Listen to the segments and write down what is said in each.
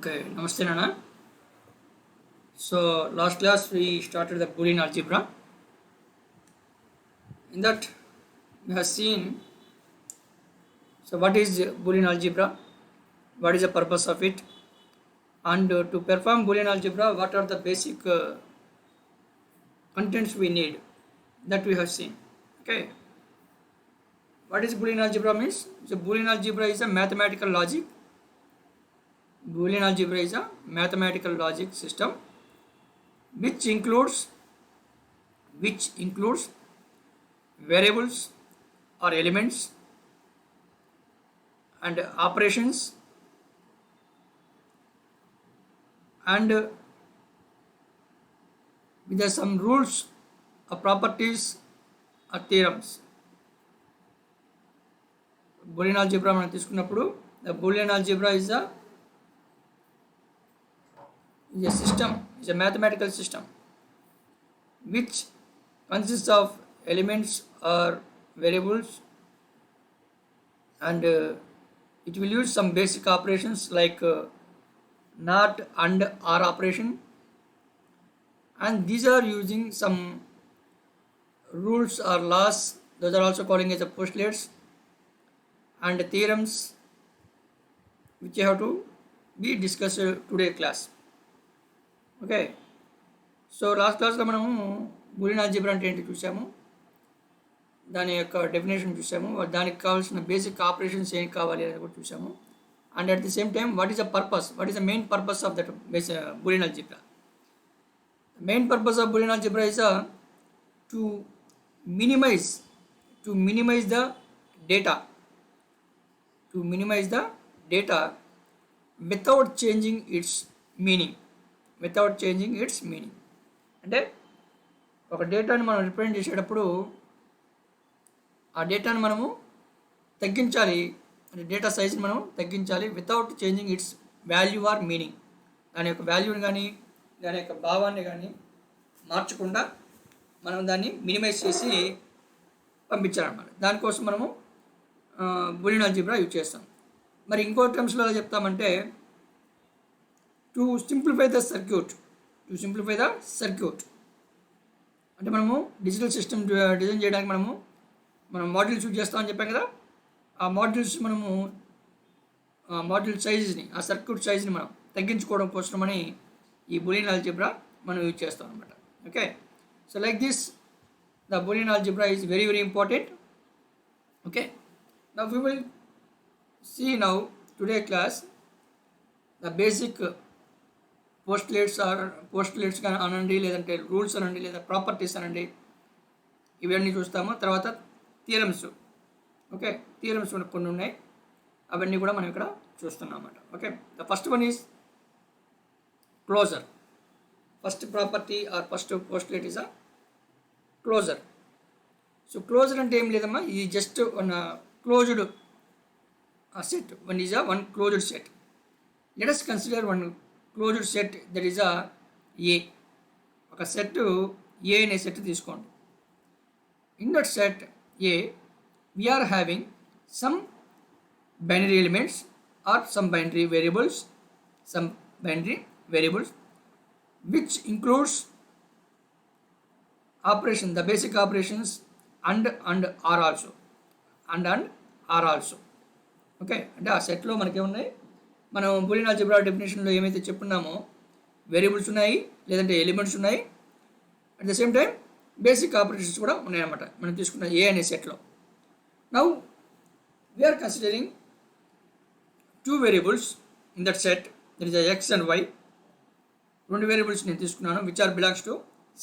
Okay, Namaste Nana. So last class we started the Boolean algebra. In that we have seen, so what is Boolean algebra, what is the purpose of it, and to perform Boolean algebra what are the basic contents we need, that we have seen. Okay, what is Boolean algebra means? So Boolean algebra is a mathematical logic. Boolean algebra is a mathematical logic system which includes variables or elements and operations and with some rules or properties or theorems. Boolean algebra మనం తీసుకున్నప్పుడు the Boolean algebra is a system, is a mathematical system which consists of elements or variables, and it will use some basic operations like not and or operation, and these are using some rules or laws, those are also calling as a postulates and theorems which have to be discussed today class. Okay, so last క్లాస్లో మనము Boolean algebra అంటే ఏంటి చూసాము, దాని యొక్క definition చూసాము, దానికి కావాల్సిన బేసిక్ ఆపరేషన్స్ ఏం కావాలి అనేది కూడా చూసాము, and at the same time what is the purpose, what is the main purpose of that Boolean algebra. Main purpose of Boolean algebra is to minimize the data, without changing its meaning. అంటే ఒక డేటాని మనం represent చేసేటప్పుడు ఆ డేటాను మనము తగ్గించాలి, అంటే డేటా సైజ్ని మనం తగ్గించాలి without changing its value or meaning. దాని యొక్క వాల్యూని కానీ దాని యొక్క భావాన్ని కానీ మార్చకుండా మనం దాన్ని మినిమైజ్ చేసి పంపించాలన్నమాట. దానికోసం మనము బూలియన్ ఆల్జీబ్రా యూజ్ చేస్తాం. మరి ఇంకో టర్మ్స్లో ఎలా చెప్తామంటే టు సింప్లిఫై ద సర్క్యూట్, అంటే మనము డిజిటల్ సిస్టమ్ డిజైన్ చేయడానికి మనం మాడ్యూల్స్ యూజ్ చేస్తామని చెప్పాం కదా, ఆ మాడ్యూల్స్ మనము మాడ్యూల్ సైజ్ని, ఆ సర్క్యూట్ సైజ్ని మనం తగ్గించుకోవడం కోసమని ఈ బూలియన్ ఆల్జీబ్రా మనం యూజ్ చేస్తాం అనమాట. Okay, so like this the Boolean algebra is very very important. Okay, now we will see now today class the basic postulates కానీ అనండి, లేదంటే రూల్స్ అనండి, లేదా ప్రాపర్టీస్ అనండి, ఇవన్నీ చూస్తాము. తర్వాత థియరమ్స్, ఓకే, థియరమ్స్ కొన్ని ఉన్నాయి, అవన్నీ కూడా మనం ఇక్కడ చూస్తున్నాం అన్నమాట. Okay, the first one is closure. First property or first postulate is a closure. So closure అంటే ఏం లేదమ్మా, ఇది just one closed set, one closed set. Let us consider one closed set that is A. ఒక set A అనే set తీసుకోండి. In that set A we are having some binary elements or some binary variables which includes operation, the basic operations and are also. Okay, అంటే ఆ సెట్లో మనకేమున్నాయి, మనం Boolean algebra డెఫినేషన్లో ఏమైతే చెప్పున్నామో variables ఉన్నాయి, లేదంటే ఎలిమెంట్స్ ఉన్నాయి, at the same time basic operations కూడా ఉన్నాయన్నమాట మనం తీసుకున్న ఏ అనే సెట్లో. Now we are considering two variables in that set, that is x and y. రెండు వేరియబుల్స్ నేను తీసుకున్నాను which are belongs to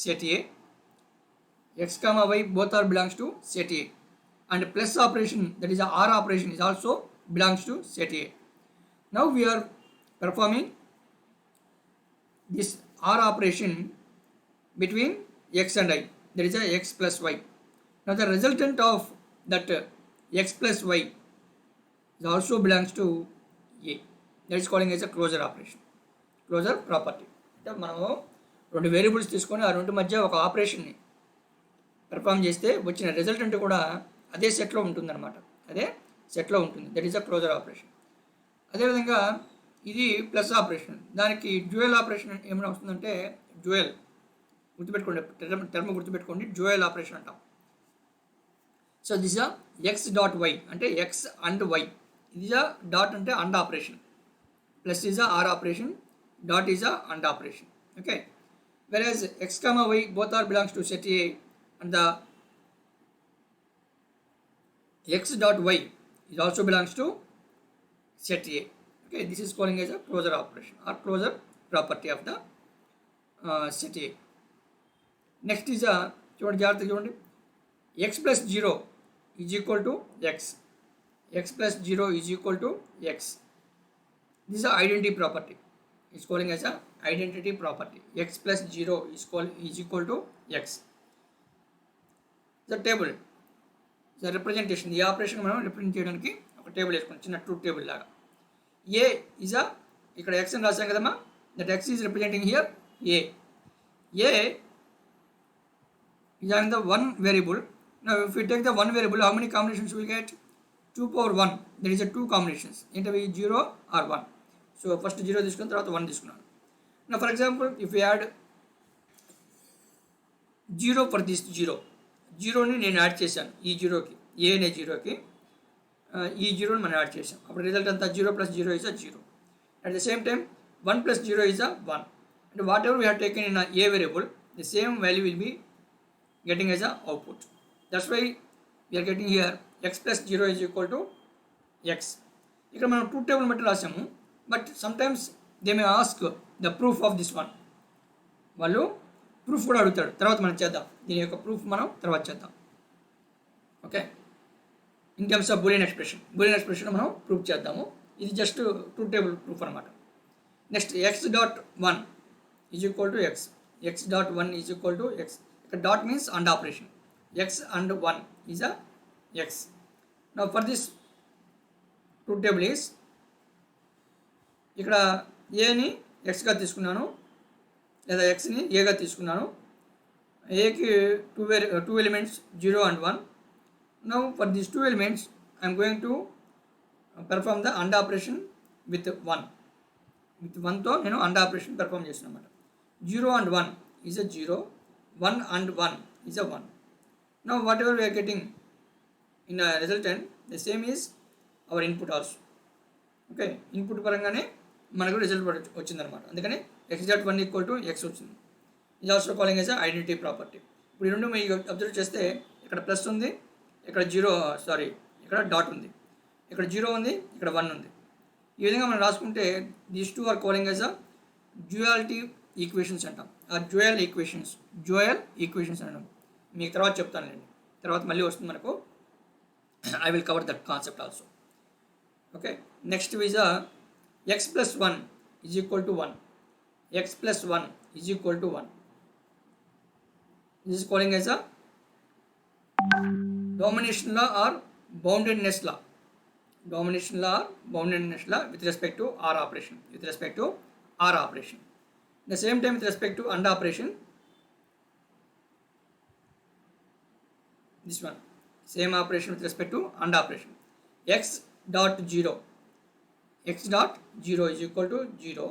set A. X comma y both are belongs to set A, and plus operation that is or operation is also belongs to set A. Now we are performing this R operation between x and I, that is x plus y. Now the resultant of that x plus y is also belongs to A. That is calling as a closure operation, closure property. అంటే మనము రెండు variables తీసుకొని ఆ రెండు మధ్య ఒక ఆపరేషన్ని perform చేస్తే వచ్చిన రిజల్టెంట్ కూడా అదే సెట్లో ఉంటుందన్నమాట, that is a closure operation. అదేవిధంగా ఇది ప్లస్ ఆపరేషన్. దానికి డ్యూయల్ ఆపరేషన్ ఏమైనా వస్తుందంటే డ్యూయల్ గుర్తుపెట్టుకోండి, టర్మ్ గుర్తుపెట్టుకోండి, డ్యూయల్ ఆపరేషన్ అంటాం. So this ah x dot y అంటే ఎక్స్ అండ్ వై. ఇది డాట్ అంటే and operation, plus is or operation, dot is and operation. Okay, whereas x comma y both are belongs to set A and the x dot y is also belongs to set A. Okay, this is calling as a closure operation or closure property of the set A. Next is చూడండి, జాగ్రత్తగా చూడండి, x plus 0 is equal to x plus 0 is equal to x. This is an identity property. It's calling as a identity property. X plus 0 is equal to x. The table, the representation, the operation మనం represent చేయడానికి ఒక table వేసుకున్నాం, చిన్న truth table లాగా. A is ఇక్కడ x అని రాసాం కదమ్మా, that x is representing here A. A is having the one variable. Now if we take the one variable, how many combinations we will get? 2 power 1. There is a 2 combinations. ఏంటవి? 0 or 1. So first 0 తీసుకున్న తర్వాత 1 తీసుకున్నాను. Now for example, if we add 0 for this 0ని నేను add చేశాను ఈ 0కి, ఏ అనే 0కి ఈ 0ని మనం యాడ్ చేసాం. అప్పుడు రిజల్ట్ అంతా 0 plus 0 is a 0. At the same time 1 plus 0 is a 1. And whatever we have taken in a variable, the same value will be getting as a output. That's why we are getting here x plus 0 is equal to x. ఇక్కడ మనం truth table బట్టి రాసాము, but sometimes they may ask the proof of this one. వాళ్ళు proof కూడా అడుగుతాడు, తర్వాత మనం చేద్దాం, దీని యొక్క ప్రూఫ్ మనం తర్వాత చేద్దాం. Okay, in terms of Boolean expression మనం ప్రూఫ్ చేద్దాము. ఇది జస్ట్ ట్రూత్ టేబుల్ ప్రూఫ్ అనమాట. Next X dot 1 is equal to X. X dot 1 is equal to X. ఇక్కడ dot means and operation. X and 1 is a X. Now for this truth table is, ఇక్కడ ఏని ఎక్స్గా తీసుకున్నాను లేదా ఎక్స్ని ఏగా తీసుకున్నాను. ఏకి two elements 0 and 1. Now for these 2 elements I'm going to perform the and operation with 1. With 1తో నేను అండ్ ఆపరేషన్ పెర్ఫార్మ్ చేసిన అనమాట. 0 and 1 is a 0, 1 and 1 is a 1. Now whatever we are getting in a resultant, the same is our input also. Okay, input పరంగానే మనకు result వచ్చిందనమాట. అందుకని x dot 1 equal to x వచ్చింది. ఇది also calling as identity property. ఇప్పుడు ఈ రెండు మీరు అబ్జర్వ్ చేస్తే ఇక్కడ ప్లస్ ఉంది, ఇక్కడ ఇక్కడ డాట్ ఉంది, ఇక్కడ 0 ఉంది, ఇక్కడ 1 ఉంది. ఈ విధంగా మనం రాసుకుంటే these two are calling as a duality equations అంటాం. ఆ డ్యూయల్ ఈక్వేషన్స్ అంటాం. మీకు తర్వాత చెప్తానండి, తర్వాత మళ్ళీ వస్తుంది మనకు. I will cover that concept also. Okay, next is x plus 1 is equal to 1. X plus 1 is equal to 1. This is calling as a domination law or boundedness law. Domination law or boundedness law with respect to R operation. The same time with respect to AND operation. This one, same operation with respect to AND operation. X dot 0 is equal to 0.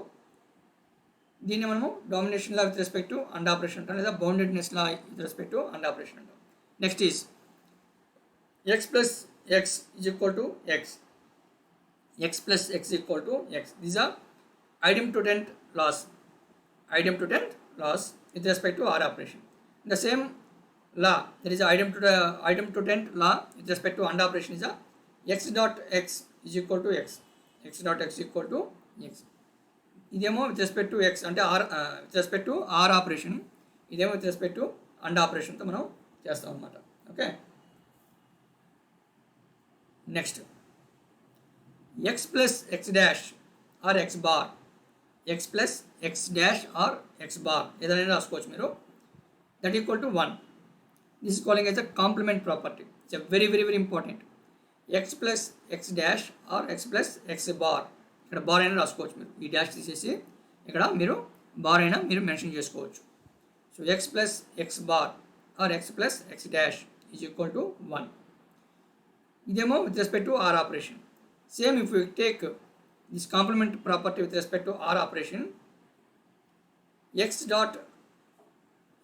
దీన్ని మనము domination law with respect to and operation అంటాం, లేదా boundedness law with respect to and operation అంటాం. Next is X plus x is equal to X. X plus x equal to x. These are idempotent laws with respect to or operation. The same law, that is idempotent law with respect to and operation is x dot X is equal to x. x dot x equal to x. ఇదేమో with respect to x అంటే or with respect to or operation, ఇదేమో with respect to and ఆపరేషన్తో మనం చేస్తాం అనమాట. Okay, next x plus X dash or x bar. X plus X dash or x bar ఏదైనా రాసుకోవచ్చు మీరు. That equal to 1. This is calling as a complement property. It's a very very very important. X plus X dash or x plus x bar. ఇక్కడ bar అయినా రాసుకోవచ్చు మీరు, ఈ dash తీసేసి ఇక్కడ మీరు బార్ అయినా మీరు మెన్షన్ చేసుకోవచ్చు. So x plus x bar or x plus X dash is equal to 1. ఇదేమో with respect to or operation. Same if you take this complement property with respect to R operation, x dot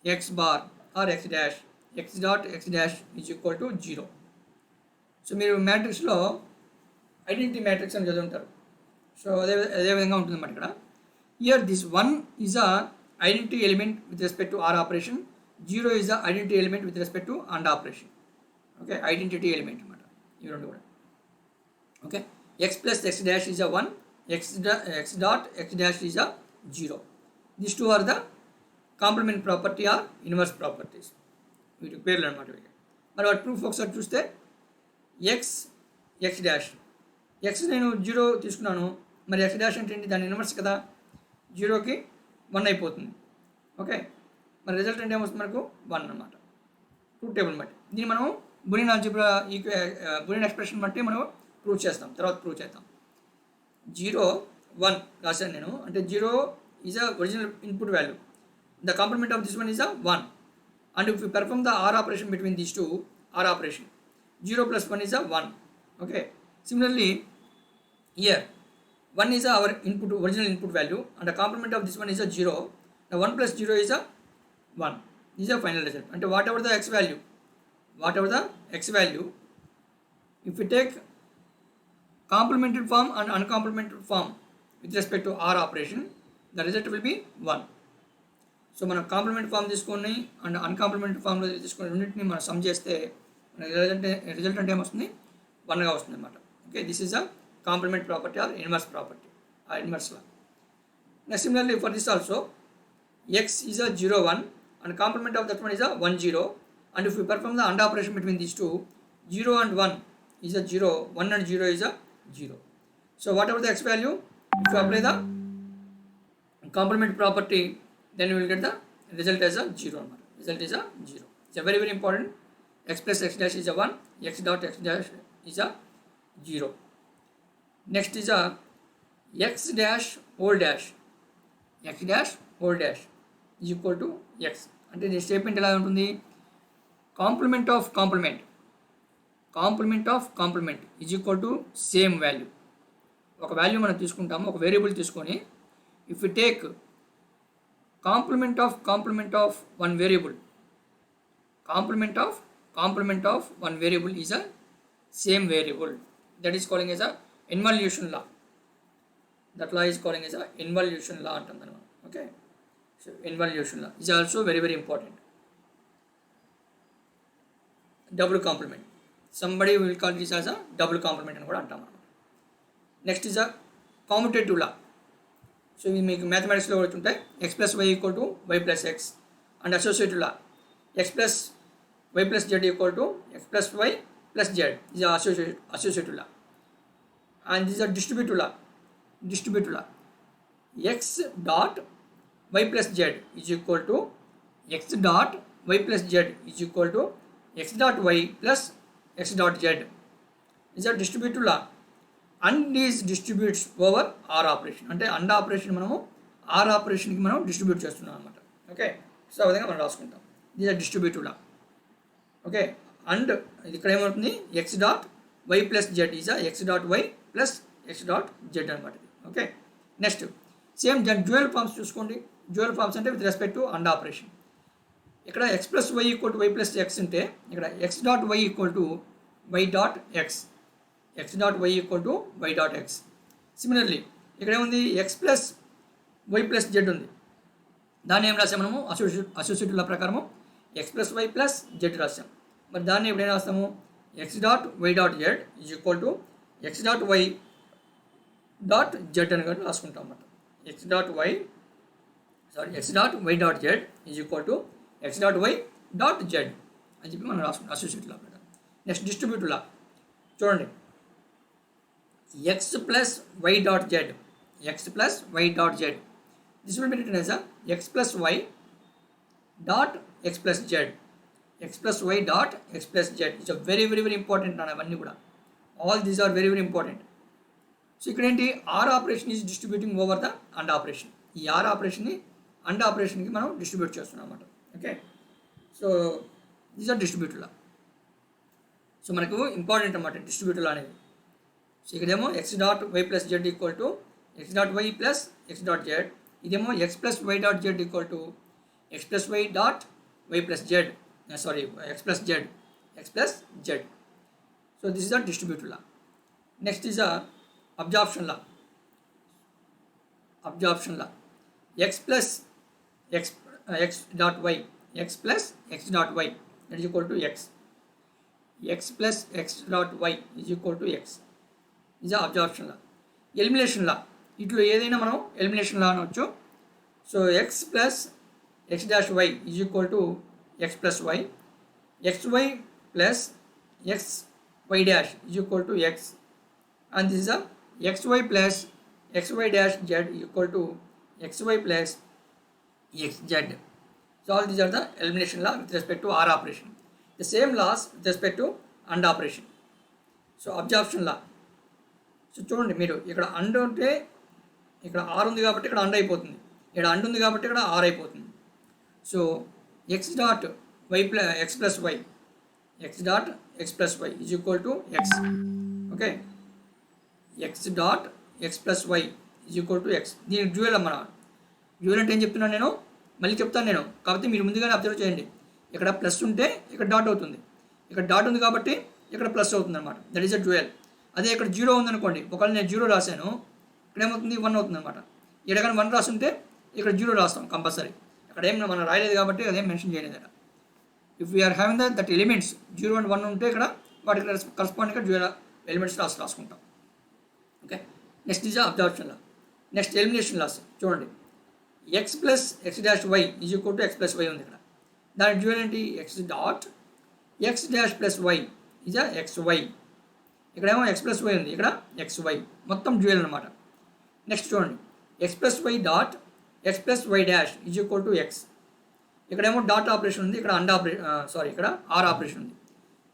x bar or x dash, x dot x dash is equal to 0. So మీరు మ్యాట్రిక్స్లో identity matrix అని చదువుంటారు. So అదే విధంగా ఉంటుందన్నమాట ఇక్కడ. Here this 1 is a identity element with respect to or operation, 0 is the identity element with respect to and operation. Okay, identity element అనమాట ఇవి రెండు కూడా. Okay, x plus X dash is a 1, x dot X dash is a 0. This two are the complement property or inverse properties, వీటి పేర్లు అనమాట. మరి వాటి proof ఒకసారి చూస్తే ఎక్స్ ఎక్స్ డాష్, ఎక్స్ నేను 0 తీసుకున్నాను, మరి ఎక్స్ డాష్ అంటే ఏంటి, దాని ఇన్వర్స్ కదా, 0కి 1 అయిపోతుంది. ఓకే, మరి రిజల్ట్ అంటే ఏమొస్తుంది మనకు 1 అనమాట, ట్రూత్ టేబుల్ బట్టి. దీన్ని మనం బూలియన్ ఆల్జీబ్రా బూలియన్ ఎక్స్ప్రెషన్ బట్టి మనం ప్రూవ్ చేస్తాం, తర్వాత ప్రూవ్ చేద్దాం. 0 1 రాశాను నేను, అంటే 0 is a original input value, the complement of this one is a 1, and if you perform the or operation between these two or operation, 0 plus 1 is a 1. Okay, similarly here 1 is our input, original input value, and the complement of this one is a 0. Now 1 plus 0 is a 1. This is a final result. And whatever the x value, if we take complemented form and uncomplemented form with respect to R operation, the result will be 1. So మనం complement form తీసుకొని and అన్కాంప్లిమెంటరీ ఫామ్లో తీసుకొని రెండింటిని మనం some చేస్తే result అంటే ఏమొస్తుంది, 1గా వస్తుంది అనమాట. Okay, this is a complement property or inverse property, ఆ inverse law. Next similarly for this also, x is a 0 1 and complement of that one is a 1 0, and if you perform the and operation between these two, 0 and 1 is a 0, 1 and 0 is a 0. So whatever the x value, if you apply the complement property, then you will get the result as a 0 number. Result is a 0. It's a very very important. X plus x dash is a 1, x dot x dash is a 0. Next is a x dash whole dash, x dash whole dash is equal to x. అంటే ఈ statement ఎలా ఉంటుంది, complement of complement is equal to same value. ఒక value మనం తీసుకుంటాము, ఒక variable తీసుకొని, if you take complement of one variable, complement of one variable is a same variable. That is calling as a involution law. That law is calling as a involution law antam. Okay, so involution law is also very very important. Double complement, somebody will call this as a double complement అని కూడా అంటాం. నెక్స్ట్ is a commutative law. సో ఇవి మీకు మ్యాథమెటిక్స్లో ఉంటాయి. X plus y equal to y plus x, and associative law x plus why plus z equal to X plus why plus z is associative law. And this or distributive law x dot why plus z is equal to x dot why plus z is equal to x dot why plus X dot z is are distributive law. And is distributes over or operation, అంటే and operation మనము or ఆపరేషన్కి మనం distribute చేస్తున్నాం అనమాట. Okay, so ఆ విధంగా మనం రాసుకుంటాం. These are distributive law. Okay, and ఇక్కడ ఏమవుతుంది, x dot why plus z is x dot why plus X dot z అనమాట. Okay, next same dual forms చూసుకోండి. డ్యూయల్ ఫార్మ్స్ అంటే with respect to and operation. ఇక్కడ x plus y equal to y plus x ఉంటే, ఇక్కడ x dot y equal to y dot x, x dot y equal to y dot x. Similarly ఇక్కడ ఏముంది, x plus why plus z ఉంది, దాన్ని ఏం రాసాం మనము అసోసియేటివ్ లా ప్రకారము x plus why plus z రాసాం. మరి దాన్ని ఎప్పుడైనా రాస్తాము, x dot y dot z is equal to x dot y dot z అని కూడా రాసుకుంటాం అన్నమాట. x dot y dot z is equal to x dot y dot z అని చెప్పి మనం రాసుకుంటాం అసోసియేటివ్ లా ప్రకారం. నెక్స్ట్ డిస్ట్రిబ్యూటివ్ లా చూడండి, x plus y dot z, this will be written as a x plus y dot x plus z, x plus y dot x plus z. It's a very very very important అవన్నీ కూడా, all these are very very important. So ఇక్కడ ఏంటి, or operation is distributing over the and operation. ఈ or ఆపరేషన్ని and ఆపరేషన్కి మనం distribute చేస్తున్నాం అన్నమాట. Okay, so these are distributive law. So మనకు ఇంపార్టెంట్ అన్నమాట డిస్ట్రిబ్యూటివ్ లా అనేది. సో ఇక్కడేమో x dot why plus z equal to x dot why plus X dot z. ఇదేమో x plus y dot z equal to X plus y dot why plus z, sorry X plus z. So this is the distributive law. Next is the absorption law. X plus X dot y, x plus X dot y that is equal to X. X plus X dot y is equal to x is absorption law. Elimination law, ఇట్లో ఏదైనా మనం elimination law అనవచ్చు. So x plus X dash why is equal to X plus why, x why plus X why dash is equal to X, and this is the X why plus X why dash Z equal to X why plus X Z. So all these are the elimination law with respect to or operation. The same laws with respect to and operation. So absorption law. So చూడండి మీరు ఇక్కడ and ఉంటే ఇక్కడ are ఉంది కాబట్టి ఇక్కడ and అయిపోతుంది, ఇక్కడ అండ్ ఉంది కాబట్టి ఇక్కడ ఆర్ అయిపోతుంది. So X dot why plus X plus why, X dot X plus why is equal to X. Okay, X dot X plus why is equal to X. దీనికి డ్యూయల్ అమ్మ. Dual అంటే ఏం చెప్తున్నాను నేను, మళ్ళీ చెప్తాను నేను, కాబట్టి మీరు ముందుగానే అబ్జర్వ్ చేయండి. ఇక్కడ ప్లస్ ఉంటే ఇక్కడ డాట్ అవుతుంది, ఇక్కడ డాట్ ఉంది కాబట్టి ఇక్కడ ప్లస్ అవుతుంది అనమాట. That is a dual. అదే ఇక్కడ జీరో ఉందనుకోండి, ఒకవేళ నేను జీరో రాశాను, ఇక్కడ ఏమవుతుంది 1 అవుతుంది అనమాట. ఇక్కడ కానీ 1 రాసుంటే ఇక్కడ జీరో రాస్తాం కంపల్సరీ. ఇక్కడ ఏం మనం రాయలేదు కాబట్టి అదేం మెన్షన్ చేయలేదు. If we are having that elements 0 and 1 ఉంటే ఇక్కడ వాటికి కరస్పాండింగ్గా డ్యూయల్ ఎలిమెంట్స్ రాసుకుంటాం. Okay, next is absorption law. Next elimination laws. చూడండి, x plus X dash why is equal to X plus y ఉంది ఇక్కడ. దాని డ్యూయల్ ఏంటి, x dot X dash plus why is x y. ఇక్కడేమో x plus y ఉంది, ఇక్కడ x y, మొత్తం dual అనమాట. నెక్స్ట్ చూడండి, x plus y dot X plus why dash is equal to X. ఇక్కడేమో డాట్ ఆపరేషన్ ఉంది, ఇక్కడ అండ్ ఆపరేషన్ ఇక్కడ ఆర్ ఆపరేషన్ ఉంది.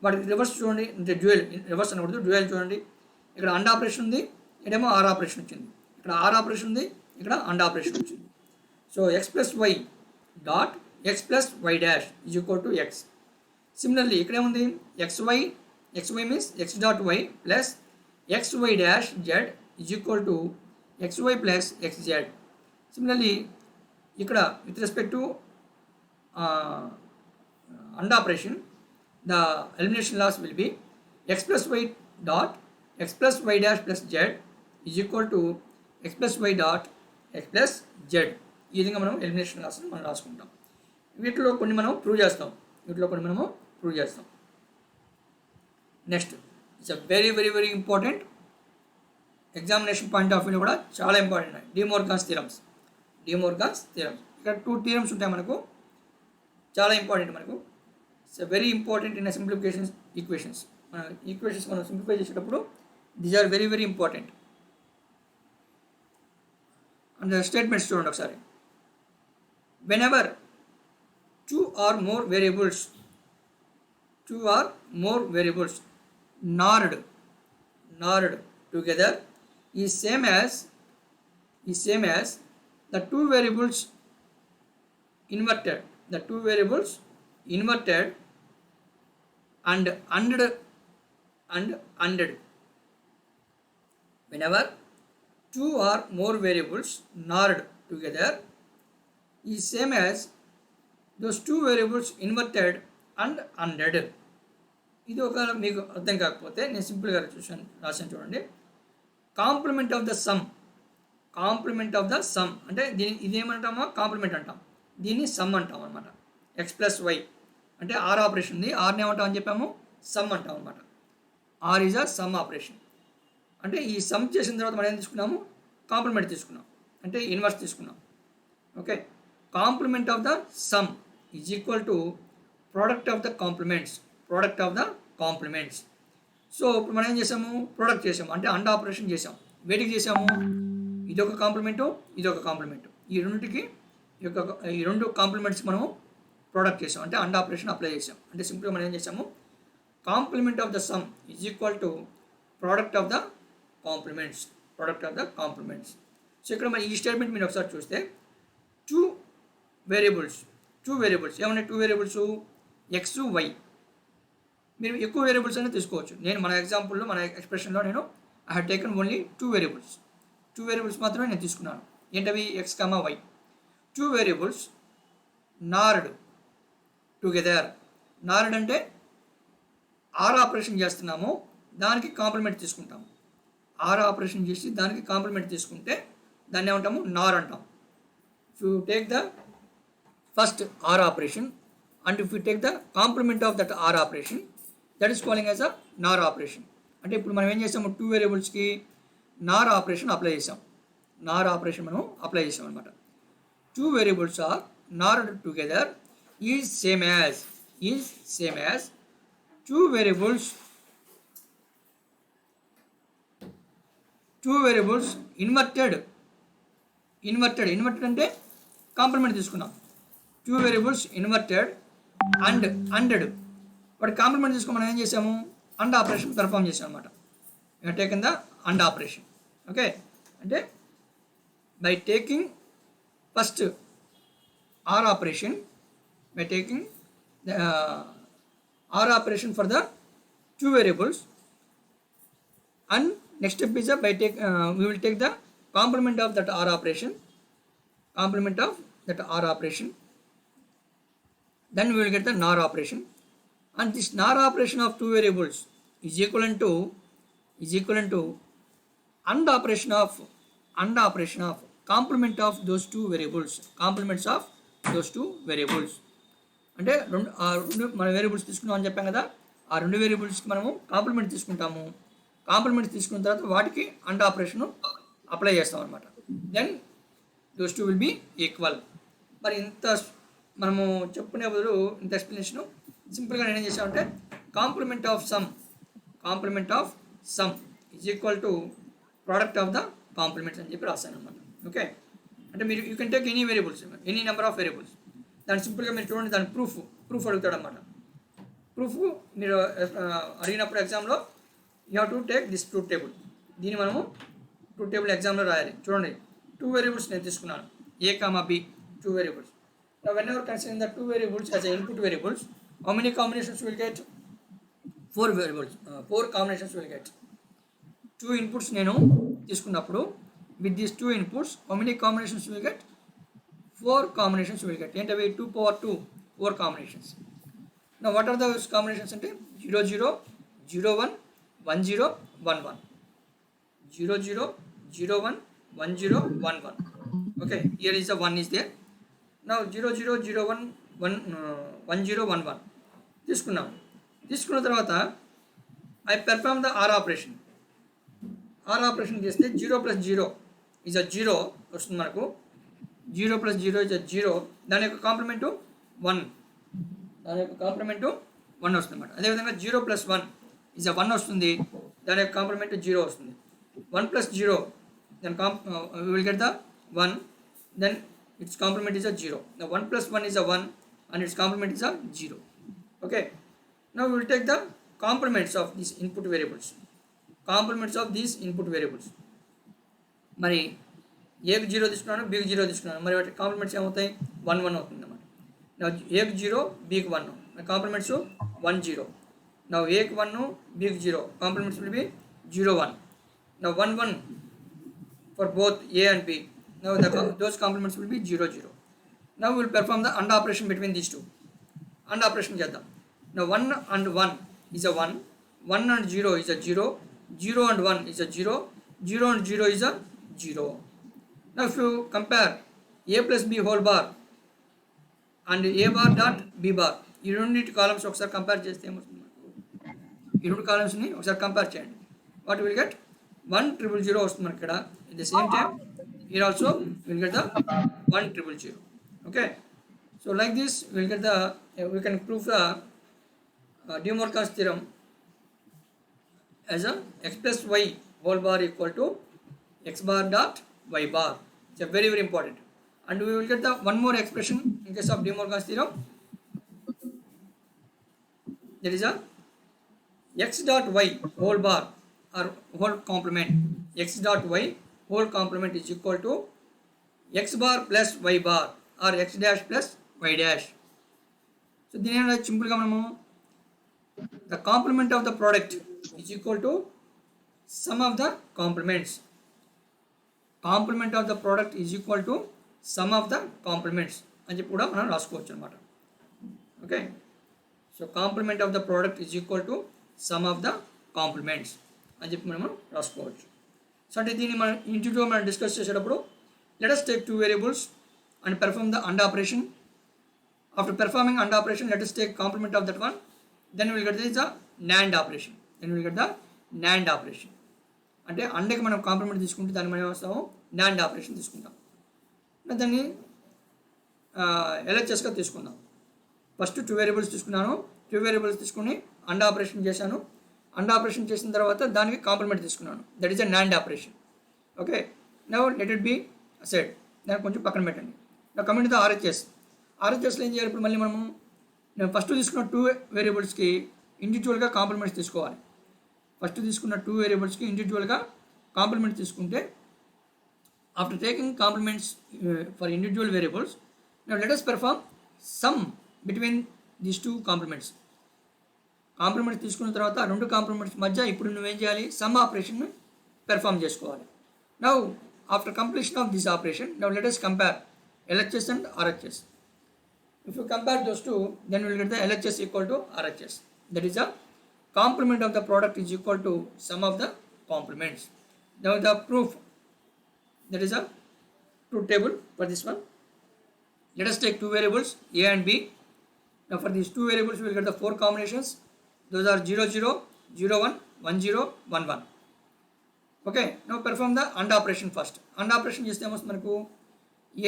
వాటికి రివర్స్ చూడండి, అంటే డ్యూయల్, రివర్స్ అనకూడదు, డ్యూయల్ చూడండి. ఇక్కడ అండ్ ఆపరేషన్ ఉంది, ఇక్కడేమో ఆర్ ఆపరేషన్ వచ్చింది. ఇక్కడ ఆర్ ఆపరేషన్ ఉంది, ఇక్కడ అండ్ ఆపరేషన్ వచ్చింది. So x plus y dot X plus why dash is equal to x. Similarly ఇక్కడేముంది, x y means x dot why plus X why dash z is equal to X why plus X z. Similarly ఇక్కడ with respect to and operation the elimination loss will be x plus y dot x plus y dash plus z is equal to x plus y dot x plus z. ఈ విధంగా మనం elimination లాస్ని మనం రాసుకుంటాం. వీటిలో కొన్ని మనం prove చేస్తాం. Next it's a very very very important, examination point of వ్యూలో కూడా చాలా ఇంపార్టెంట్. డిమోర్గాన్స్ థియరమ్స్. ఇక్కడ 2 థియరమ్స్ ఉంటాయి మనకు, చాలా ఇంపార్టెంట్ మనకు. It's very important in simplification equations. మన ఈక్వేషన్స్ మనం సింప్లిఫై చేసేటప్పుడు these are very very important. And statements చూడండి ఒకసారి. Whenever 2 or more variables NORed together is same as the two variables inverted and ANDed. Whenever 2 or more variables NORed together is same as those two variables inverted and ANDed. ఇది ఒక మీకు అర్థం కాకపోతే నేను సింపుల్గా రాశాను చూడండి. కాంప్లిమెంట్ ఆఫ్ ద సమ్ అంటే ఇది ఏమంటామో కాంప్లిమెంట్ అంటాం, దీన్ని సమ్ అంటాం అనమాట. ఎక్స్ ప్లస్ వై అంటే ఆర్ ఆపరేషన్ ఉంది, ఆర్ని ఏమంటాం అని చెప్పాము, సమ్ అంటాం అనమాట. Or is a sum operation. అంటే ఈ సమ్ చేసిన తర్వాత మనం ఏం తీసుకున్నాము, కాంప్లిమెంట్ తీసుకున్నాం, అంటే ఇన్వర్స్ తీసుకున్నాం. Okay, complement of the sum is equal to product of the complements. So ఇప్పుడు మనం ఏం చేసాము, ప్రోడక్ట్ చేసాము, అంటే అండ్ ఆపరేషన్ చేసాం. వేటికి చేసాము, ఇదొక కాంప్లిమెంటు, ఇదొక కాంప్లిమెంటు. ఈ రెండు కాంప్లిమెంట్స్ మనము ప్రోడక్ట్ చేసాం, అంటే అండ్ ఆపరేషన్ అప్లై చేసాం. అంటే సింపుల్గా మనం ఏం చేసాము, complement of the sum is equal to product of the complements. So ఇక్కడ మన ఈ స్టేట్మెంట్ మీరు ఒకసారి చూస్తే టూ వేరియబుల్స్ ఏమన్నా, 2 వేరియబుల్స్ ఎక్స్ వై. మీరు ఎక్కువ వేరియబుల్స్ అనేది తీసుకోవచ్చు. నేను మన ఎగ్జాంపుల్లో, మన ఎక్స్ప్రెషన్లో నేను I have taken only 2 variables. 2 variables మాత్రమే నేను తీసుకున్నాను. ఏంటవి? X comma Y. 2 variables NORed together. NORed అంటే ఆర్ ఆపరేషన్ చేస్తున్నాము, దానికి కాంప్లిమెంట్ తీసుకుంటాము. ఆర్ ఆపరేషన్ చేసి దానికి కాంప్లిమెంట్ తీసుకుంటే దాన్ని ఏమంటాము? నార్ అంటాం. If you take the first or operation and if we take the complement of that or operation, that is calling as a NOR operation. అంటే ఇప్పుడు మనం ఏం చేసాము? 2 వేరియబుల్స్కి నార్ ఆపరేషన్ అప్లై చేసాం. నార్ ఆపరేషన్ మనం అప్లై చేసాం అనమాట. 2 variables or NORed together is same as 2 variables inverted అంటే కాంప్లిమెంట్ తీసుకున్నాం. 2 వేరియబుల్స్ ఇన్వర్టెడ్ అండ్ అండెడ్, వాటి కాంప్లిమెంట్ తీసుకుని మనం ఏం చేసాము? అండ్ ఆపరేషన్ పెర్ఫామ్ చేసాం అనమాట. Taken the and operation. Okay, అంటే by taking first or operation, for the 2 variables, and next step is we will take the complement of that or operation, then we will get the NOR operation, and this NOR operation of 2 variables is equivalent to AND operation of complement of those 2 variables, complements of those 2 variables. అంటే రెండు మన variables తీసుకున్నాం అని చెప్పాం కదా, ఆ 2 వేరియబుల్స్కి మనము complement తీసుకుంటాము. కాంప్లిమెంట్ తీసుకున్న తర్వాత వాటికి అండ్ ఆపరేషన్ అప్లై చేస్తాం అనమాట. Then those 2 will be equal. మరి ఇంత మనము చెప్పుకునే బదులు ఇంత ఎక్స్ప్లెనేషను సింపుల్గా నేనేం చేసామంటే complement of sum is equal to product of the complements అని చెప్పి రాశాను అనమాట. ఓకే, అంటే మీరు you can take any variables, any number of variables. దాన్ని సింపుల్గా మీరు చూడండి, దాని ప్రూఫ్ అడుగుతాడు అనమాట. ప్రూఫ్ మీరు అడిగినప్పుడు ఎగ్జామ్లో you have to take this truth table. దీన్ని మనము ట్రూత్ టేబుల్ ఎగ్జామ్లో రాయాలి. చూడండి, 2 వేరియబుల్స్ నేను తీసుకున్నాను, A, B, 2 variables. Now whenever considering the 2 variables as input variables, how many combinations will get? 4 variables, 4 combinations will get. 2 inputs నేను తీసుకున్నప్పుడు with these 2 inputs how many combinations will get? 4 combinations will get. ఏంటవి? 2 power 2, 4 combinations. Now what are those combinations అంటే 0 0 0 1 1 0 1 1, 0 0 0 1 1 0 1 1. Okay, here is the 1 is there. Now 0 0 0 1 1 1 0 1 1 తీసుకున్న తర్వాత I perform the or operation చేస్తే 0 + 0 is a 0 వస్తుంది మనకు. 0 + 0 is a 0. దాని యొక్క complement 1 వస్తుంది అన్నమాట. అదేవిధంగా 0 + 1 is a 1 వస్తుంది, దాని యొక్క కాంప్లిమెంటు 0 వస్తుంది. 1 + 0 then we will get the 1, then its complement is a 0. Now 1 + 1 is a 1 and its complement is a 0. Okay, now we will take the complements of these input variables. మరి ఏకి 0 తీసుకున్నాను, బికి 0 తీసుకున్నాను, మరి వాటి కాంప్లిమెంట్స్ ఏమవుతాయి? 1 1 అవుతుంది అన్నమాట. నా ఏకి 0, బికి 1, కాంప్లిమెంట్స్ 1 0. నా ఏకి 1, బికి 0, కాంప్లిమెంట్స్ విల్ బి 0 1. నా 1 1 for both A and B. Now those complements will be 0 0. Now we will perform the AND operation between these two. AND operation చేద్దాం. Now 1 and 1 is a 1, 1 and 0 is a 0, 0 and 1 is a 0, 0 and 0 is a 0. Now if you compare A plus B whole bar and A bar dot B bar, ఈ రెండింటి columns ఒకసారి compare చేస్తే ఏమవుతుంది? ఈ రెండు కాలమ్స్ని ఒకసారి compare చేయండి. What will get? 1 0 0 వస్తుంది మనకి ఇక్కడ. At the same time here also we will get the 1 0 0. Okay, so like this we will get the we can prove the De Morgan's theorem as a x plus y whole bar equal to x bar dot y bar. It's a very important, and we will get the one more expression in case of De Morgan's theorem. There is a x dot y whole bar or whole complement. X dot y whole complement is equal to x bar plus y bar or x dash plus y dash. So దీని సింపుల్గా మనము the complement of the product is equal to sum of the complements. Complement of the product is equal to sum of the complements అని చెప్పి కూడా మనం రాసుకోవచ్చు అనమాట. Okay, so complement of the product is equal to sum of the complements అని చెప్పి మనం రాసుకోవచ్చు. సో అంటే దీన్ని మనం ఇంటిలో మనం డిస్కస్ చేసేటప్పుడు let us take two variables and perform the AND operation. After performing AND operation, let us take complement of that one. Then we will get the NAND operation. NAND operation. అంటే అండకి మనం complement తీసుకుంటే దాన్ని మనం వస్తాము NAND operation తీసుకుంటాం. దాన్ని LHSగా తీసుకుందాం. First 2 variables తీసుకున్నాను. 2 వేరియబుల్స్ తీసుకుని అండ్ ఆపరేషన్ చేశాను. అండ్ ఆపరేషన్ చేసిన తర్వాత దానికి కాంప్లిమెంట్ తీసుకున్నాను. That is a NAND operation. Okay, now let it B said. దాన్ని కొంచెం పక్కన పెట్టండి. నా కమింగ్ టు ద ఆర్హెచ్ఎస్లో ఏం చేయాలి? ఇప్పుడు మళ్ళీ మనము నేను ఫస్ట్ తీసుకున్న 2 వేరియబుల్స్కి ఇండివిజువల్గా కాంప్లిమెంట్స్ తీసుకోవాలి. ఫస్ట్ తీసుకున్న 2 వేరియబుల్స్కి ఇండివిజువల్గా కాంప్లిమెంట్ తీసుకుంటే after taking compliments for individual variables, now let us perform some between these 2 compliments. Compliments తీసుకున్న తర్వాత 2 కాంప్లిమెంట్స్ మధ్య ఇప్పుడు నువ్వేం చేయాలి? సమ్ ఆపరేషన్ పెర్ఫామ్ చేసుకోవాలి. Now after completion of this operation, now let us compare LHS and RHS. If you compare those two, then we will get the LHS equal to RHS. That is the complement of the product is equal to sum of the complements. Now the proof, that is a truth table for this one. Let us take 2 variables A and B. Now for these 2 variables we will get the 4 combinations. Those are 0 0 0 1 1 0 1 1. Okay, now perform the AND operation first. AND operation చేస్తే ఏమొస్తుంది మనకు?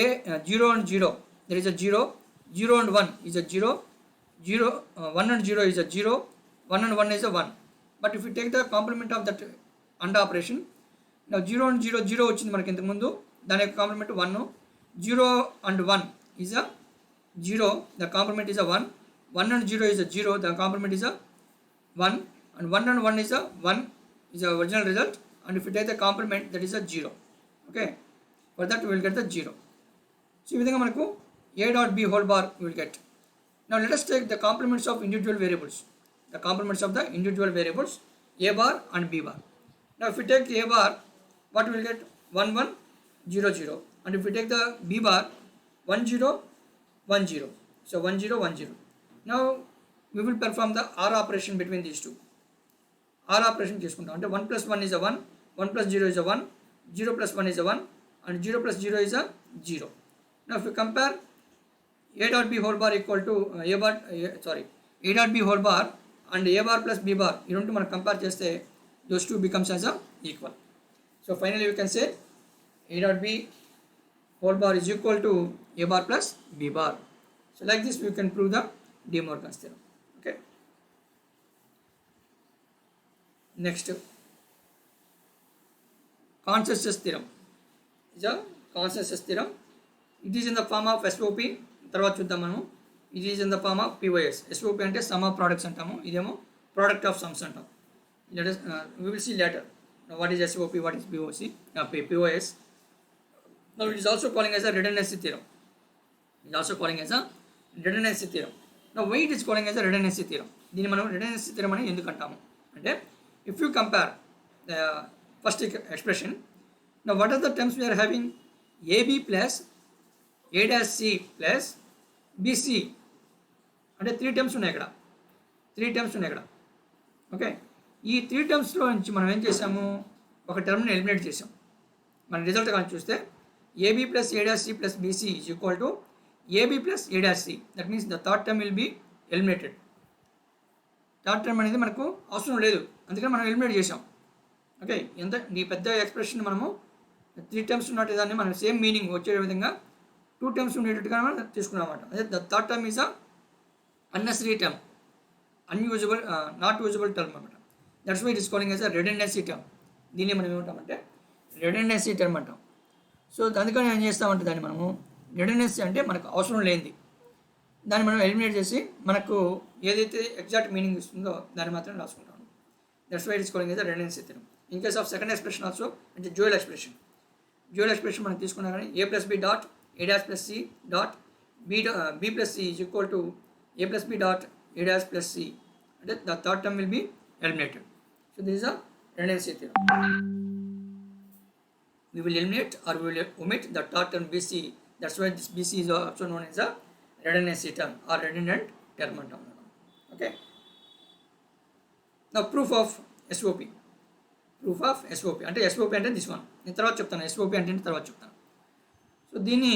A 0 and 0, there is a 0, 0 and 1 is a 0, 0 1 and 0 is a 0, 1 and 1 is a 1. But if you take the complement of that AND operation, now 0 and 0 0 వచ్చింది మనకి ఇంతకు ముందు, దాని యొక్క complement 1. 0 and 1 is a 0, the complement is a 1. 1 and 0 is a 0, the complement is a 1. And 1 and 1 is a 1 is the original result. And if you take the complement, that is a 0. Okay, for that we will get the 0. So ఈ విధంగా మనకు A dot B whole bar we will get. Now let us take the complements of individual variables. The complements of the individual variables A bar and B bar. Now if we take A bar, what we will get? 1 1 0 0. And if we take the B bar, 1 0 1 0. So 1 0 1 0. Now we will perform the OR operation between these two. OR operation చేసుకుంటాం. అంటే 1 plus 1 is a 1, 1 plus 0 is a 1, 0 plus 1 is a 1, and 0 plus 0 is a 0. Now if you compare A dot B whole bar equal to A dot B whole bar and A bar plus B bar, ఈ రెండు మనం compare చేస్తే those two becomes as a equal. So finally we can say A dot B whole bar is equal to A bar plus B bar. So like this we can prove the De Morgan's theorem. Okay. Next, consensus theorem. is a consensus theorem. It is in the form of SOP. తర్వాత చూద్దాం మనము. It is in the form of POS. SOP అంటే sum of products అంటాము, ఇదేమో product of sums అంటాం. Let us we will see later. Now what is SOP, what is POS? Now it is also calling as a redundancy theorem. It is also calling as a redundancy theorem. Now why it is calling as a redundancy theorem? దీన్ని మనం redundancy theorem అని ఎందుకు అంటాము అంటే, if you compare the first expression, now what are the terms we are having? AB plus A dash C plus BC అంటే 3 terms ఉన్నాయి ఇక్కడ. 3 terms ఉన్నాయి ఇక్కడ. ఓకే, ఈ 3 టర్మ్స్లో నుంచి మనం ఏం చేసాము? ఒక టర్మ్ని ఎలిమినేట్ చేసాం. మన రిజల్ట్ కానీ చూస్తే AB plus A dash C plus BC is equal to AB plus A dash C. That means the third term will be eliminated. Third term అనేది మనకు అవసరం లేదు, అందుకని మనం ఎలిమినేట్ చేసాం. ఓకే, ఎంత ఈ పెద్ద ఎక్స్ప్రెషన్ మనము 3 టర్మ్స్ ఉన్నట్టు దాన్ని మనం సేమ్ మీనింగ్ వచ్చే విధంగా 2 టర్మ్స్ ఉండేటట్టుగా మనం తీసుకున్నాం అన్నమాట. అదే the third term is a unnecessary term, unusable not usable term అనమాట. That's why it is calling as a redundancy term. దీన్ని మనం ఏమంటామంటే రెడెండెన్సీ టర్మ్ అంటాం. సో అందుకని ఏం చేస్తామంటే దాన్ని మనము రెడెండెన్సీ అంటే మనకు అవసరం లేనిది, దాన్ని మనం ఎలిమినేట్ చేసి మనకు ఏదైతే ఎగ్జాక్ట్ మీనింగ్ ఇస్తుందో దాన్ని మాత్రం రాసుకుంటాం. That's why it is calling as a redundancy theorem. In case of second expression also అంటే డ్యూయల్ ఎక్స్ప్రెషన్. డ్యూయల్ ఎక్స్ప్రెషన్ మనం తీసుకున్నా కానీ A plus B dot A dash plus C dot B plus C is equal to A plus B dot A dash plus C. The third term will be eliminated. So this is a redundancy theorem. We will eliminate or we will omit the third term BC. That's why this BC is also known as a redundancy term or redundant term. Okay. Now proof of SOP. Proof of SOP. అంటే SOP అంటే this one. నేను తర్వాత చెప్తాను SOP అంటే తర్వాత చెప్తాను. So దీన్ని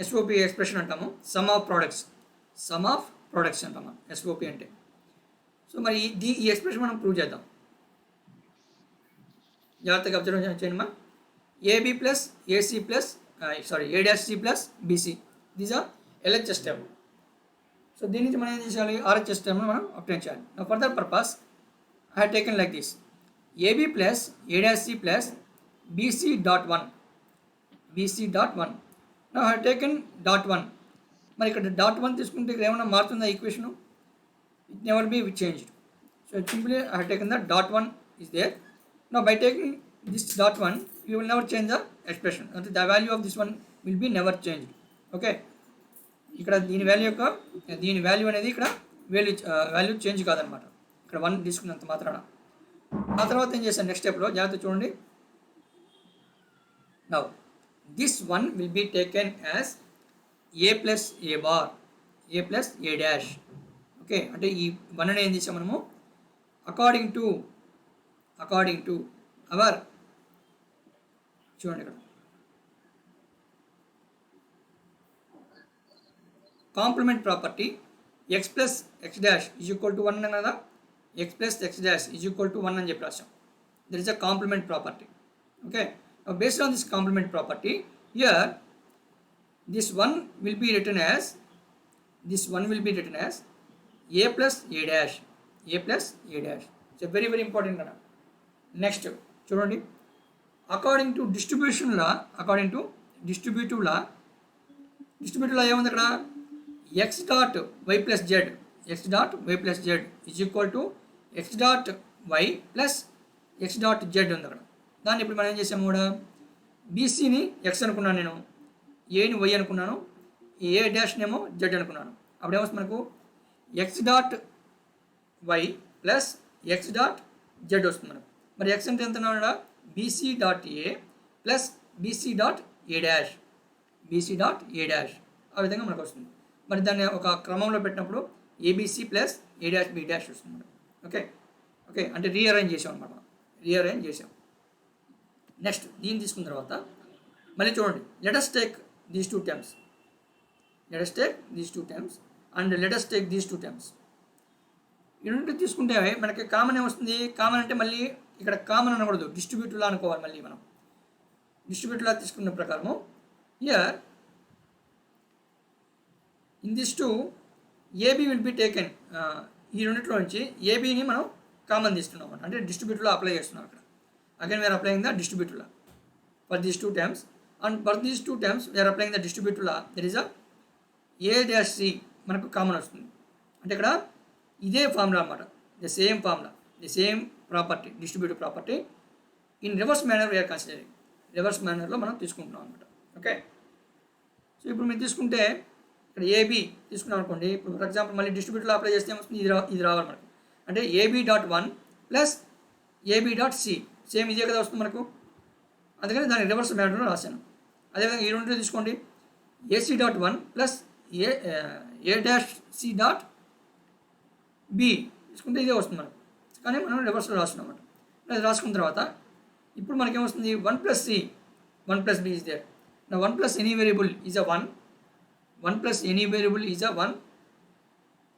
SOP expression అంటాము. సమ్ ఆఫ్ ప్రొడక్ట్స్ అంటాము SOP అంటే. సో మరి ఈ ఎక్స్ప్రెషన్ మనం ప్రూవ్ చేద్దాం. జాగ్రత్తగా అబ్జర్వ్ చేయండి మా. AB plus AC plus A-C plus BC. These are LHS term. So దీని నుంచి మనం ఏం చేయాలి? RHS term మనం obtain చేయాలి. Now for that purpose I have taken like this. AB plus A-C plus BC dot 1. Now I have taken dot 1. మరి ఇక్కడ dot 1 తీసుకుంటే ఇక్కడ ఏమైనా మారుతుందా equation? It never be changed. So simply I have taken the dot 1 is there. Now by taking this dot 1 you will never change the expression. The value of this one will be never changed. Okay. ఇక్కడ దీని value అనేది ఇక్కడ value change కాదనమాట. ఇక్కడ 1 తీసుకున్నంత మాత్రాన. ఆ తర్వాత ఏం చేశాను నెక్స్ట్ స్టెప్లో జాగ్రత్త చూడండి. Now this one will be taken as A plus A bar, A plus A dash. Okay, అంటే ఈ 1 అనేది ఏం చేసాం మనము అకార్డింగ్ టు అవర్ చూడండి ఇక్కడ complement property x plus x dash is equal to 1 కదా, x plus x dash is equal to 1 అని చెప్పి రాసాం. That is a complement property. Okay, based on this complement property here this one will be written as A plus A dash. It's a very very important కదా. Next చూడండి, according to distributive లా ఏముంది అక్కడ x dot y plus z is equal to x dot y plus x dot Z ఉంది అక్కడ. దాన్ని ఇప్పుడు మనం ఏం చేసాము కూడా బీసీని x అనుకున్నాను నేను, ఏని వై అనుకున్నాను, ఏ డాష్నేమో జెడ్ అనుకున్నాను. అప్పుడు ఏమొస్తుంది మనకు X dot why plus X dot Z వస్తుంది మనకు. మరి ఎక్స్ అంటే ఎంత అన్నాడు? BC dot A plus BC dot A dash ఆ విధంగా మనకు వస్తుంది. మరి దాన్ని ఒక క్రమంలో పెట్టినప్పుడు ABC plus A dash B dash వస్తుంది మనకు. ఓకే, అంటే రీఅరేంజ్ చేసాం అనమాట. నెక్స్ట్ దీన్ని తీసుకున్న తర్వాత మళ్ళీ చూడండి, let us take these two terms and let us take these two terms. ఈ రెండు తీసుకుంటే మనకి కామన్ ఏమొస్తుంది? కామన్ అంటే మళ్ళీ ఇక్కడ కామన్ అనకూడదు, డిస్ట్రిబ్యూటివ్ లా అనుకోవాలి. మళ్ళీ మనం డిస్ట్రిబ్యూటివ్ లా తీసుకున్న ప్రకారము here in this two AB will be taken. ఈ రెండిట్లో నుంచి ఏబీని మనం కామన్ తీసుకున్నాం అన్నమాట, అంటే డిస్ట్రిబ్యూటివ్ లా అప్లై చేస్తున్నాం అక్కడ. Again we are applying the distributive law for these two terms, and for these two terms we are applying the distributive law. There is a dash c మనకు కామన్ వస్తుంది. అంటే ఇక్కడ ఇదే ఫార్ములా అన్నమాట, the same property, distributive property in reverse manner we are considering. Reverse మేనర్లో మనం తీసుకుంటున్నాం అనమాట. ఓకే, సో ఇప్పుడు మీరు తీసుకుంటే ఇక్కడ ఏబీ తీసుకున్నాం అనుకోండి. ఇప్పుడు ఫర్ ఎగ్జాంపుల్ మళ్ళీ డిస్ట్రిబ్యూటివ్లో అప్లై చేస్తే ఏమొస్తుంది? ఇది రావాలి మనకు. అంటే AB dot 1 plus AB dot C same ఇదే కదా వస్తుంది మనకు. అందుకని దాన్ని రివర్స్ మేనర్లో రాశాను. అదేవిధంగా ఈ రెండు తీసుకోండి, AC dot 1 plus A dash C dot B తీసుకుంటే ఇదే వస్తుంది మనకు. కానీ మనం రివర్స్లో రాస్తున్నాం అన్నమాట. అది రాసుకున్న తర్వాత ఇప్పుడు మనకేమొస్తుంది? 1 plus C 1 plus B is there. నా 1 plus any variable is a 1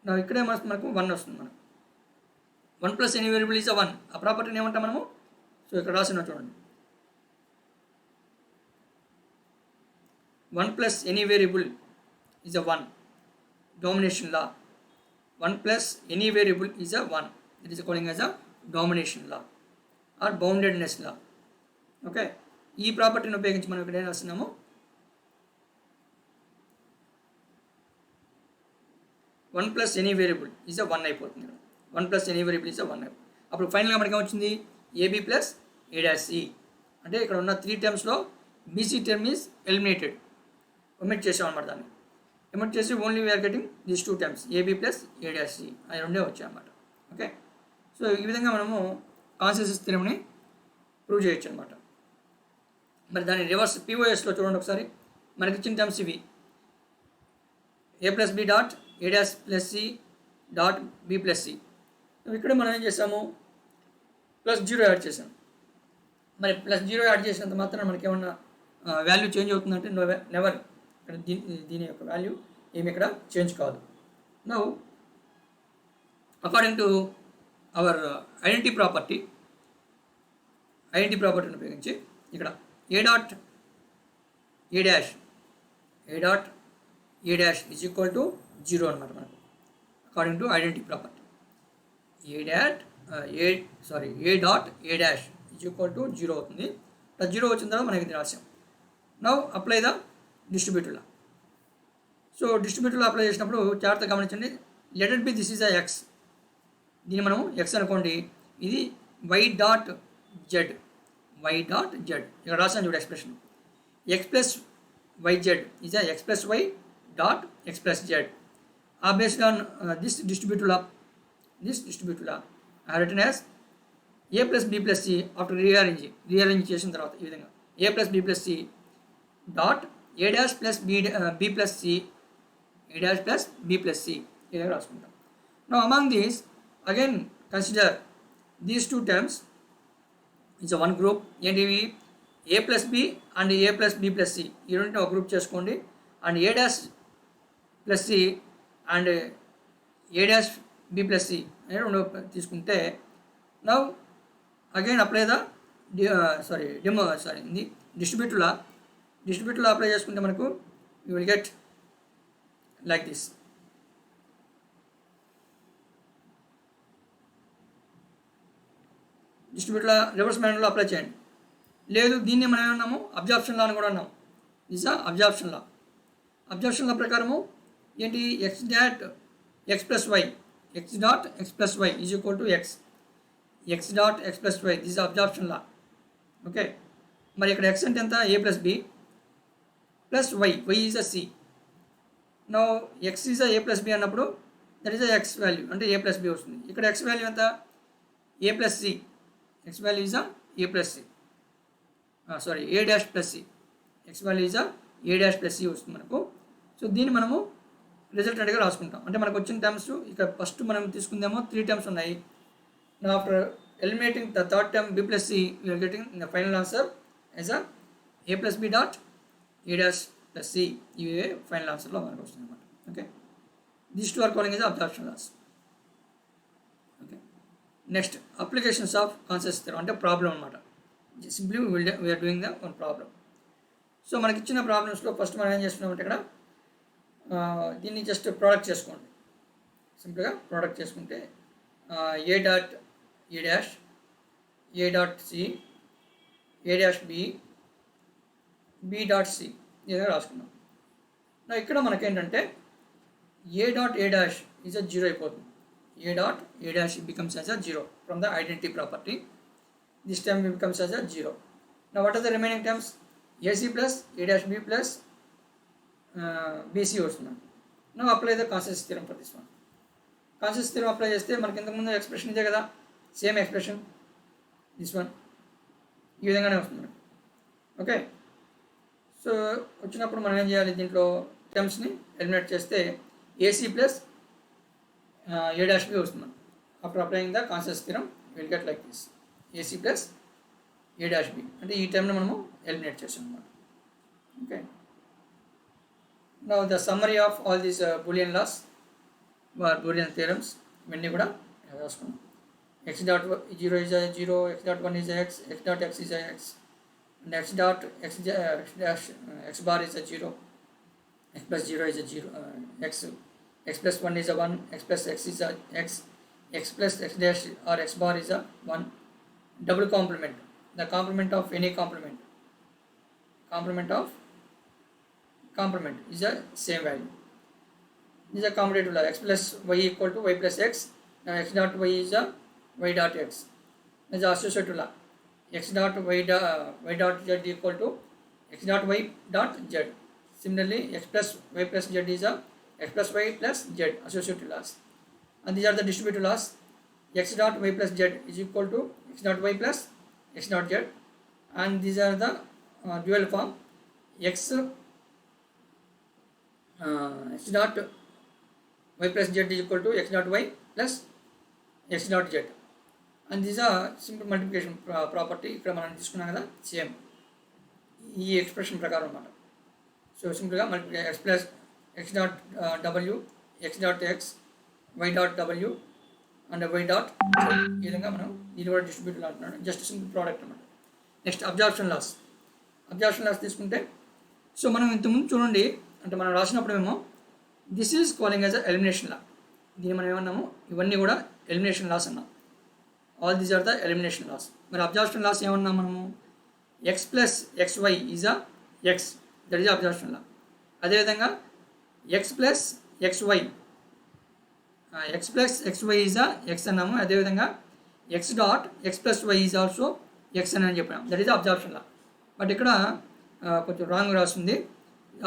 నా ఇక్కడే మనకు 1 వస్తుంది మనకు. 1 plus any variable is a 1. ఆ ప్రాపర్టీని ఏమంటాం మనము? సో ఇక్కడ రాసిన చూడండి, 1 plus any variable is a 1. Domination law. 1 plus any variable is a 1. It is calling as a domination law or boundedness law. Okay. ఈ ప్రాపర్టీని ఉపయోగించి మనం ఇక్కడ ఏం రాస్తున్నాము? 1 plus any variable is a 1 అయిపోతుంది. 1 plus any variable is a 1 అయిపోతుంది. అప్పుడు ఫైనల్గా మనకి ఏమొచ్చింది? AB plus A dash C. అంటే ఇక్కడ ఉన్న 3 టర్మ్స్లో BC term is eliminated, omit చేసాం అనమాట. దాన్ని ఒమిట్ చేసి only we are getting these 2 terms AB plus A dash C అవి రెండే వచ్చాయి అన్నమాట. ఓకే, సో ఈ విధంగా మనము కాన్సెన్సస్ థియరమ్ని ప్రూవ్ చేయొచ్చు అనమాట. మరి దాని రివర్స్ పీఓఎస్లో చూడండి ఒకసారి. మనకి ఇచ్చిన టర్మ్స్ ఇవి. A plus B dot A dash plus C dot B plus C. ఇక్కడ మనం ఏం చేసాము, +0 యాడ్ చేసాం. మరి +0 యాడ్ చేసినంత మాత్రం మనకి ఏమన్నా వాల్యూ చేంజ్ అవుతుందంటే నెవర్. ఇక్కడ దీని యొక్క వాల్యూ ఏమి ఇక్కడ చేంజ్ కాదు. Now according to our identity ప్రాపర్టీని ఉపయోగించి ఇక్కడ A dot A dot is equal to 0 అనమాట మనకు according to identity property. A dot A dash is equal to 0 అవుతుంది. 0 వచ్చిన తర్వాత మనకి ఇది రాసాం. Now apply the distributive law. So distributive law apply చేసినప్పుడు జాగ్రత్తగా గమనించండి. Let it be this is a x. దీన్ని మనం x అనుకోండి. ఇది y డాట్ జెడ్ ఇక్కడ రాసాను చూడు expression. x plus yz is x plus y dot x plus z. Based on this distributive law I have written as a plus b plus c after rearrange చేసిన తర్వాత ఈ విధంగా a plus b plus c dot A dash plus b plus c A dash plus b plus c ఈ విధంగా రాసుకుంటాం. Now among these again consider these two terms it's one group. ఏంటివి? ఏ plus B and A plus B plus C ఈ రెండింటిని ఒక group చేసుకోండి. And A dash plus C and A dash B plus C అని రెండు తీసుకుంటే now again apply the డిస్ట్రిబ్యూటివ్లో apply చేసుకుంటే మనకు you will get like this. డిస్ట్రిబ్యూటివ్లో రివర్స్ మ్యానర్లో అప్లై చేయండి. లేదు దీన్ని మనం ఏమన్నాము అబ్జార్ప్షన్ లా అని కూడా అన్నాం. దిస్ అబ్జార్ప్షన్ లా ప్రకారము ఏంటి? X dot X plus why is equal to x dot X plus y. This absorption law. Okay, మరి ఇక్కడ ఎక్స్ అంటే ఎంత? A plus B plus why is a C. No x is A plus B అన్నప్పుడు that is x value అంటే A plus B వస్తుంది. ఇక్కడ x value ఎంత? A plus C. X value is A plus C A dash plus C. X value is A dash plus C వస్తుంది మనకు. So దీన్ని మనము రిజల్టెంట్గా రాసుకుంటాం. అంటే మనకు వచ్చిన టర్మ్స్ ఇక్కడ ఫస్ట్ మనం తీసుకుందేమో 3 టర్మ్స్ ఉన్నాయి. నా after eliminating the third term B plus C you are getting the final answer as A plus B dot A dash plus C. ఇవే ఫైనల్ ఆన్సర్లో మనకు వస్తుంది అనమాట. Okay, this two are calling is absorption laws. Okay, next applications of concepts theorem అంటే problem అనమాట. Simply we are doing the one problem. So మనకి ఇచ్చిన ప్రాబ్లమ్స్లో first మనం ఏం చేస్తున్నామంటే ఇక్కడ దీన్ని జస్ట్ ప్రోడక్ట్ చేసుకోండి. సింపుల్గా ప్రోడక్ట్ చేసుకుంటే ఏ dot A dash A dot C A dash B dot C ఈ విధంగా రాసుకున్నాం. ఇక్కడ మనకేంటంటే ఏ డాట్ ఏ డాష్ ఈజ్ 0 అయిపోతుంది. A dot A dash becomes as a 0 from the identity property. This term becomes as a 0. Now what are the remaining terms? AC plus A dash B plus BC వస్తుంది. Now apply the consensus theorem for this one. Consensus theorem apply చేస్తే మనకి ఇంతకుముందు expression ఇదే కదా, same expression this one ఈ విధంగానే వస్తుంది. Okay, so వచ్చినప్పుడు మనం ఏం చేయాలి? దీంట్లో టర్మ్స్ని ఎలిమినేట్ చేస్తే AC plus A dash B వస్తుంది. After applying the concepts theorem will get like this AC plus A dash B. అంటే ఈ టర్మ్ని మనము ఎలిమినేట్ చేసాం అన్నమాట. Okay, now the summary of all these Boolean laws or Boolean theorems ఇవన్నీ కూడా రాసుకున్నాం. X dot 0 is 0, X dot 1 is X, X dot X is X, and X dot X dash X bar is 0, X plus 0 is 0 X, x plus 1 is a 1, x plus x is a x, x plus x dash or x bar is a 1. Double complement, the complement of any complement is a same value. This is a commutative law. X plus y equal to y plus x. Now x dot y is a y dot x. This is associative law. X dot y dot z equal to x dot y dot z. Similarly, x plus y plus z is a x plus y plus z, associative laws. And these are the distributive laws. X dot y plus z is equal to x dot y plus x dot z, and these are the dual form x x dot y plus z is equal to x dot y plus x dot z, and these are simple multiplication property ఇక్కడ మనం తీసుకున్నాం కదా same ఈ expression ప్రకారం అన్నమాట. So సింపుల్గా multiply X plus X dot W X dot X Y dot W and Y dot ఈ విధంగా మనం ఇది కూడా డిస్ట్రిబ్యూట్ అంటున్నాడు, జస్ట్ సింపుల్ ప్రోడక్ట్ అన్నమాట. Next absorption loss. Absorption loss తీసుకుంటే సో మనం ఇంతకుముందు చూడండి, అంటే మనం రాసినప్పుడు ఏమో this is calling as a elimination లా. దీన్ని మనం ఏమన్నాము, ఇవన్నీ కూడా ఎలిమినేషన్ లాస్ అన్నాం. All these are the elimination loss. మరి అబ్జార్ప్షన్ లాస్ ఏమన్నాం మనము, X plus X why is a x, that is absorption law. అదేవిధంగా x plus X why is a x అన్నాము. అదేవిధంగా x dot X plus why is also x అని చెప్పాము, that is absorption law. But ఇక్కడ కొంచెం wrong రాస్తుంది.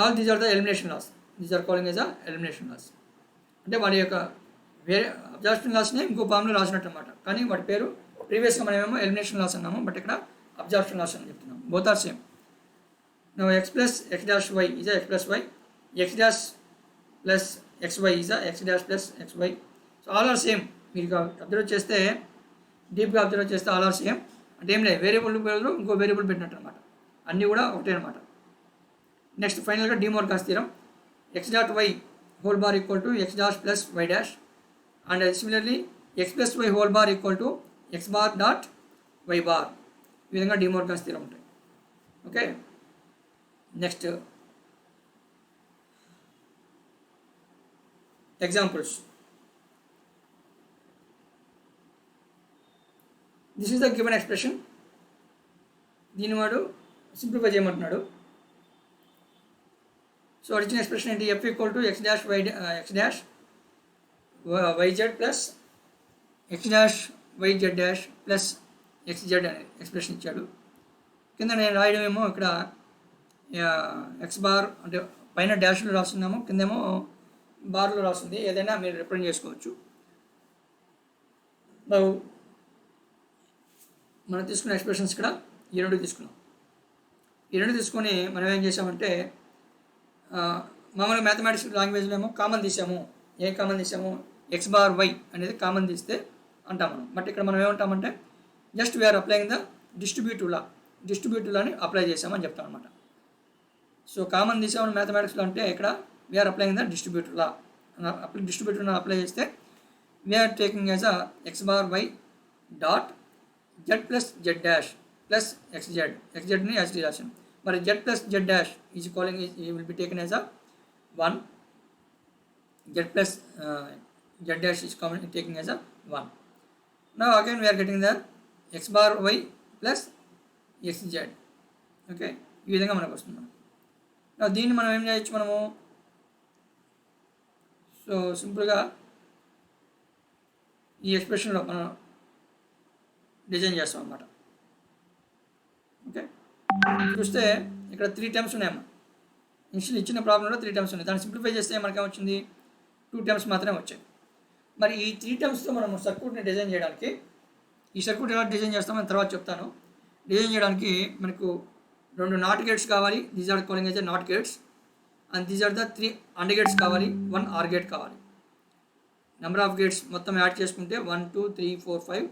All these are the elimination laws, these are calling as a elimination laws. అంటే వాడి యొక్క వేరే అబ్జార్ప్షన్ లాస్ని ఇంకో ఫామ్లో రాసినట్టు అనమాట, కానీ వాటి పేరు ప్రీవియస్గా మనమేమో ఎలిమినేషన్ లాస్ అన్నాము, బట్ ఇక్కడ అబ్జార్ప్షన్ లాస్ అని చెప్తున్నాం. Both are same. No X plus X dash why is X plus why, X dash plus X why is X dash plus X Y. So all are same. మీరు observe చేస్తే, డీప్గా observe చేస్తే all are same. అంటే ఏం లేదు, variable బదులు ఇంకో variable పెట్టినట్టు అనమాట, అన్నీ కూడా ఒకటే అనమాట. నెక్స్ట్ ఫైనల్గా De Morgan's theorem, x dot y whole bar equal to x dash plus why dash, and similarly x plus y whole bar equal to x bar dot y bar. ఈ విధంగా డిమోర్గాస్ థీరం ఉంటాయి. Okay, next examples. This is the given expression. దీని వాడు simplify చేయమంటున్నాడు. సో అడిచిన expression ఏంటి, F equal to x dash y X dash yz plus X dash yz dash plus xz అనే ఎక్స్ప్రెషన్ ఇచ్చాడు. కింద నేను రాయడం ఏమో ఇక్కడ ఎక్స్ బార్ అంటే పైన డాష్లో రాస్తున్నాము, కిందేమో బార్లో రాస్తుంది. ఏదైనా మీరు రిప్రజెంట్ చేసుకోవచ్చు. మనం తీసుకున్న ఎక్స్ప్రెషన్స్ ఇక్కడ ఈ రెండు తీసుకున్నాం. ఈ రెండు తీసుకొని మనం ఏం చేసామంటే, మామూలుగా మ్యాథమెటిక్స్ లాంగ్వేజ్లో ఏమో కామన్ తీసాము. ఏం కామన్ తీసాము, ఎక్స్ బార్ వై అనేది కామన్ తీస్తే అంటాం మనం. బట్ ఇక్కడ మనం ఏమంటామంటే just we are applying the distributive లాని అప్లై చేసామని చెప్తాం అనమాట. సో కామన్ తీసామని మ్యాథమెటిక్స్లో అంటే ఇక్కడ we are applying the distributive law. Apply చేస్తే we are taking as a x bar y dot z plus z dash plus ఎక్స్జెడ్ని యాజ్ రాశాను. మరి z plus z dash is calling will be taken as a 1, z plus z dash is taking as a 1. Now again we are getting the x bar y plus xz. Okay, ఈ విధంగా మనకు వస్తుంది. దీన్ని మనం ఏం చేయొచ్చు, మనము so సింపుల్గా ఈ ఎక్స్ప్రెషన్లో మనం డిజైన్ చేస్తాం అన్నమాట. ఓకే, చూస్తే ఇక్కడ 3 టర్మ్స్ ఉన్నాయమ్మా. ఇనిషియల్ ఇచ్చిన ప్రాబ్లంలో 3 టర్మ్స్ ఉన్నాయి. దాన్ని సింప్లిఫై చేస్తే మనకేమొచ్చింది, 2 టర్మ్స్ మాత్రమే వచ్చాయి. మరి ఈ 3 టర్మ్స్తో మనం సర్క్యూట్ని డిజైన్ చేయడానికి, ఈ సర్క్యూట్ ఎలా డిజైన్ చేస్తామని తర్వాత చెప్తాను. డిజైన్ చేయడానికి మనకు 2 నాట్ గేట్స్ కావాలి, these are calling as NOT gates, and these are the 3 AND gates కావాలి, 1 ఆర్ గేట్ కావాలి. నెంబర్ ఆఫ్ గేట్స్ మొత్తం యాడ్ చేసుకుంటే 1 2 3 4 5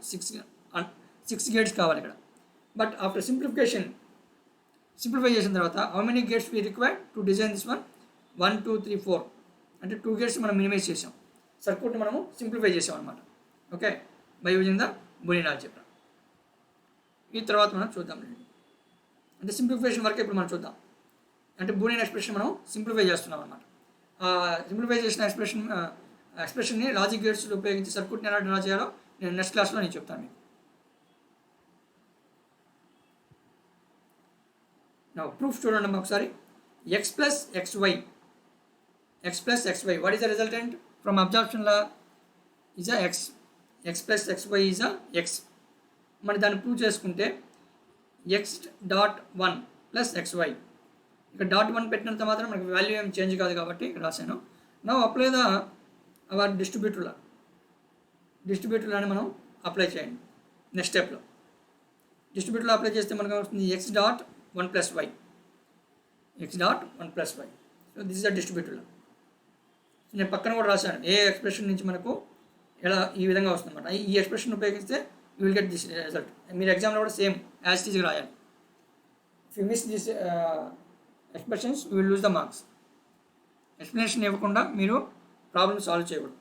6 గేట్స్ కావాలి ఇక్కడ. బట్ ఆఫ్టర్ సింప్లిఫై చేసిన తర్వాత how many gates we required to design this one, 1 2 3 4 అంటే 2 gates మనం మినిమైజ్ చేసాం, సర్క్యూట్ని మనము సింప్లిఫై చేసాం అనమాట. Okay, by using the Boolean algebra. ఈ తర్వాత మనం చూద్దాం, అంటే సింప్లిఫికేషన్ వరకు ఇప్పుడు మనం చూద్దాం. అంటే బూలియన్ ఎక్స్ప్రెషన్ మనం సింప్లిఫై చేస్తున్నాం అనమాట. సింప్లిఫై చేసిన ఎక్స్ప్రెషన్ని లాజిక్ గేట్స్లో ఉపయోగించి సర్క్యూట్ని ఎలా డ్రా చేయాలో నేను నెక్స్ట్ క్లాస్లో నేను చెప్తాను మీకు. ప్రూఫ్ చూడండి ఒకసారి. X plus X Y, what is the resultant from absorption law is a X. X plus X why is a X. మరి దాన్ని ప్రూవ్ చేసుకుంటే X dot 1 plus X Y, ఇక్కడ డాట్ 1 పెట్టినంత మాత్రం మనకి వాల్యూ ఏం చేంజ్ కాదు కాబట్టి ఇక్కడ రాశాను. Now apply the our distributive లాని మనం అప్లై చేయండి నెక్స్ట్ స్టెప్లో. డిస్ట్రిబ్యూటర్లో అప్లై చేస్తే మనకు వస్తుంది x dot 1 plus why, X dot 1 plus y. So this is the distributive law. నేను పక్కన కూడా రాశాను ఏ ఎక్స్ప్రెషన్ నుంచి మనకు ఎలా ఈ విధంగా వస్తుందన్నమాట. ఈ ఎక్స్ప్రెషన్ ఉపయోగిస్తే you will get this result. మీరు ఎగ్జామ్లో కూడా సేమ్ యాజ్ ఇట్ ఈస్గా రాయాలి. If you miss this expressions you will lose the marks. Explanation ఇవ్వకుండా మీరు ప్రాబ్లమ్ సాల్వ్ చేయకూడదు.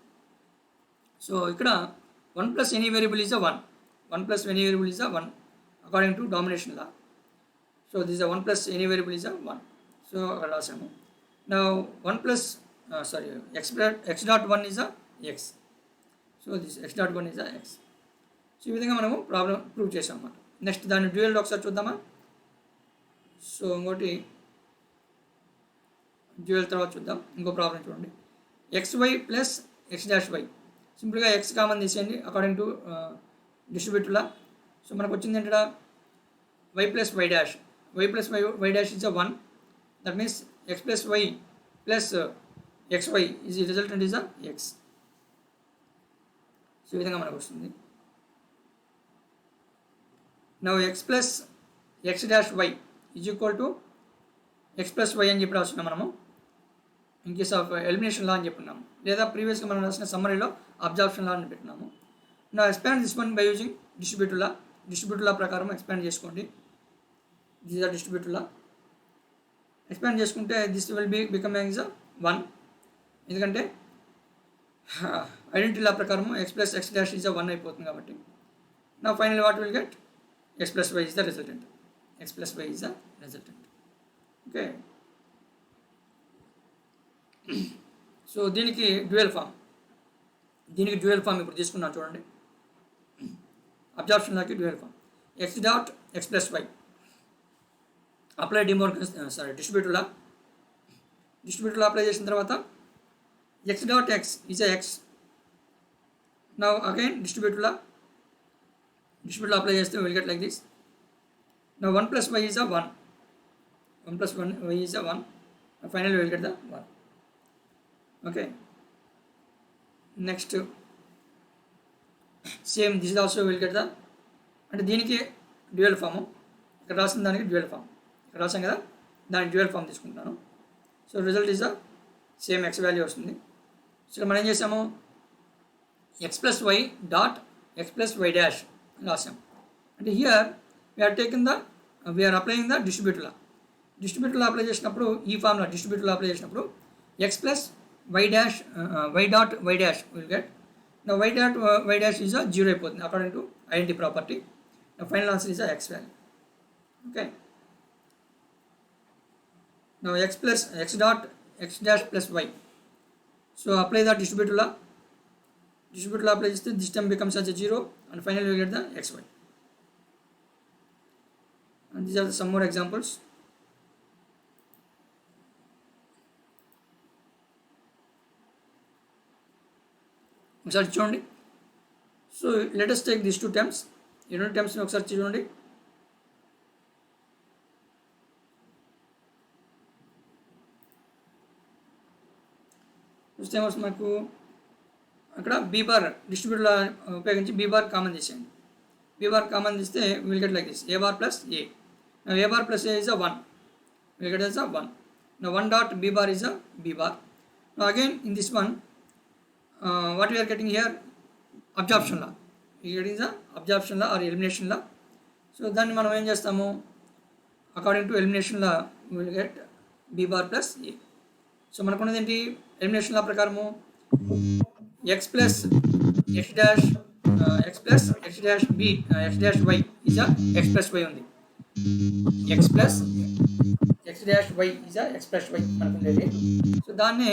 సో ఇక్కడ 1 plus any variable is a 1, 1 plus any variable is a 1 according to domination law. So this a 1 plus any variable is a 1. So అక్కడ రాసాము. నా 1 plus sorry X dot 1 is a X. So this X dot 1 is a X. So ఈ విధంగా మనము problem prove చేసాం అన్నమాట. Next దాని dual ఒకసారి చూద్దామా. సో ఇంకోటి డ్యూయల్ తర్వాత చూద్దాం. ఇంకో ప్రాబ్లం చూడండి. X why plus X dash Y. సింపుల్గా ఎక్స్ కామన్ తీసేయండి అకార్డింగ్ టు డిస్ట్రిబ్యూటర్లా. సో మనకు వచ్చింది ఏంటంటే Y plus why dash, Y plus why dash is a 1. That means X plus why plus X why is resultant is a X. So ఈ విధంగా మనకు వస్తుంది. Now X plus X dash why is equal to X plus Y అని చెప్పి రాస్తున్నాం మనము in case of elimination లా అని చెప్పున్నాము, లేదా ప్రీవియస్గా మనం రాసిన సమ్మరీలో అబ్జార్ప్షన్ లా అని పెట్టినాము. Now expand this one by using distributive law. Distributive law ప్రకారం ఎక్స్పాండ్ చేసుకోండి. This are distributive law. Expand చేసుకుంటే దిస్ విల్ బికమింగ్ ఇస్ 1, ఎందుకంటే ఐడెంటిటీ లా ప్రకారం x plus X dash is 1 అయిపోతుంది కాబట్టి. Now final what will get x plus why is the resultant. X plus why is the resultant. Okay. So దీనికి dual form, ఇప్పుడు తీసుకున్నాను చూడండి. Absorption లాకి dual form. X dot X plus y apply distributive law apply చేసిన తర్వాత x dot X is a X. Now again distributive law apply చేస్తే will get like this. Now 1 plus why is a 1, 1 plus why is a 1. Final will get the 1. Okay. Next same this is also will get the, అంటే దీనికి dual form, ఇక్కడ రాసిన దానికి dual form, ఇక్కడ రాసాం కదా దానికి డ్యూయల్ ఫామ్ తీసుకుంటున్నాను. So result is the same x value వస్తుంది. సో ఇక్కడ మనం ఏం చేసాము, x plus y dot X plus why dash రాసాం. అంటే here we are applying the distributive law apply చేసినప్పుడు ఈ ఫామ్లో డిస్ట్రిబ్యూటర్లో అప్లై చేసినప్పుడు x plus why dash y dot y dash will get. Now y dot y dash is 0 అయిపోతుంది according to identity property. Now final answer is x value. Okay. Now x dot X dash plus y. So apply the distributive law apply చేస్తే this time becomes as a 0 and finally we get the xy. And these are some more examples. ఒకసారి చూడండి. So let us take these two terms. ఈ రెండు టర్మ్స్ని ఒకసారి చూడండి. చూస్తే మనకు అక్కడ బీ బార్ డిస్ట్రిబ్యూటర్లో ఉపయోగించి బీ బార్ కామన్ చేసేయండి. బీ బార్ కామన్ చేస్తే will get like this A bar plus A. A bar plus A is a 1, will get as a 1. Now 1 dot b bar is a b bar. Now again in this one what we are getting here, absorption law. We are getting the absorption law or elimination law. So then మనం ఏం చేస్తాము, according to elimination law we will get b bar plus a. So మనకు ఉన్నది ఏంటి, elimination లా ప్రకారము x plus x dash b x dash y is a x plus y ఉంది. x plus x dash y is a x plus y మనకు ఉండేది. So దాన్ని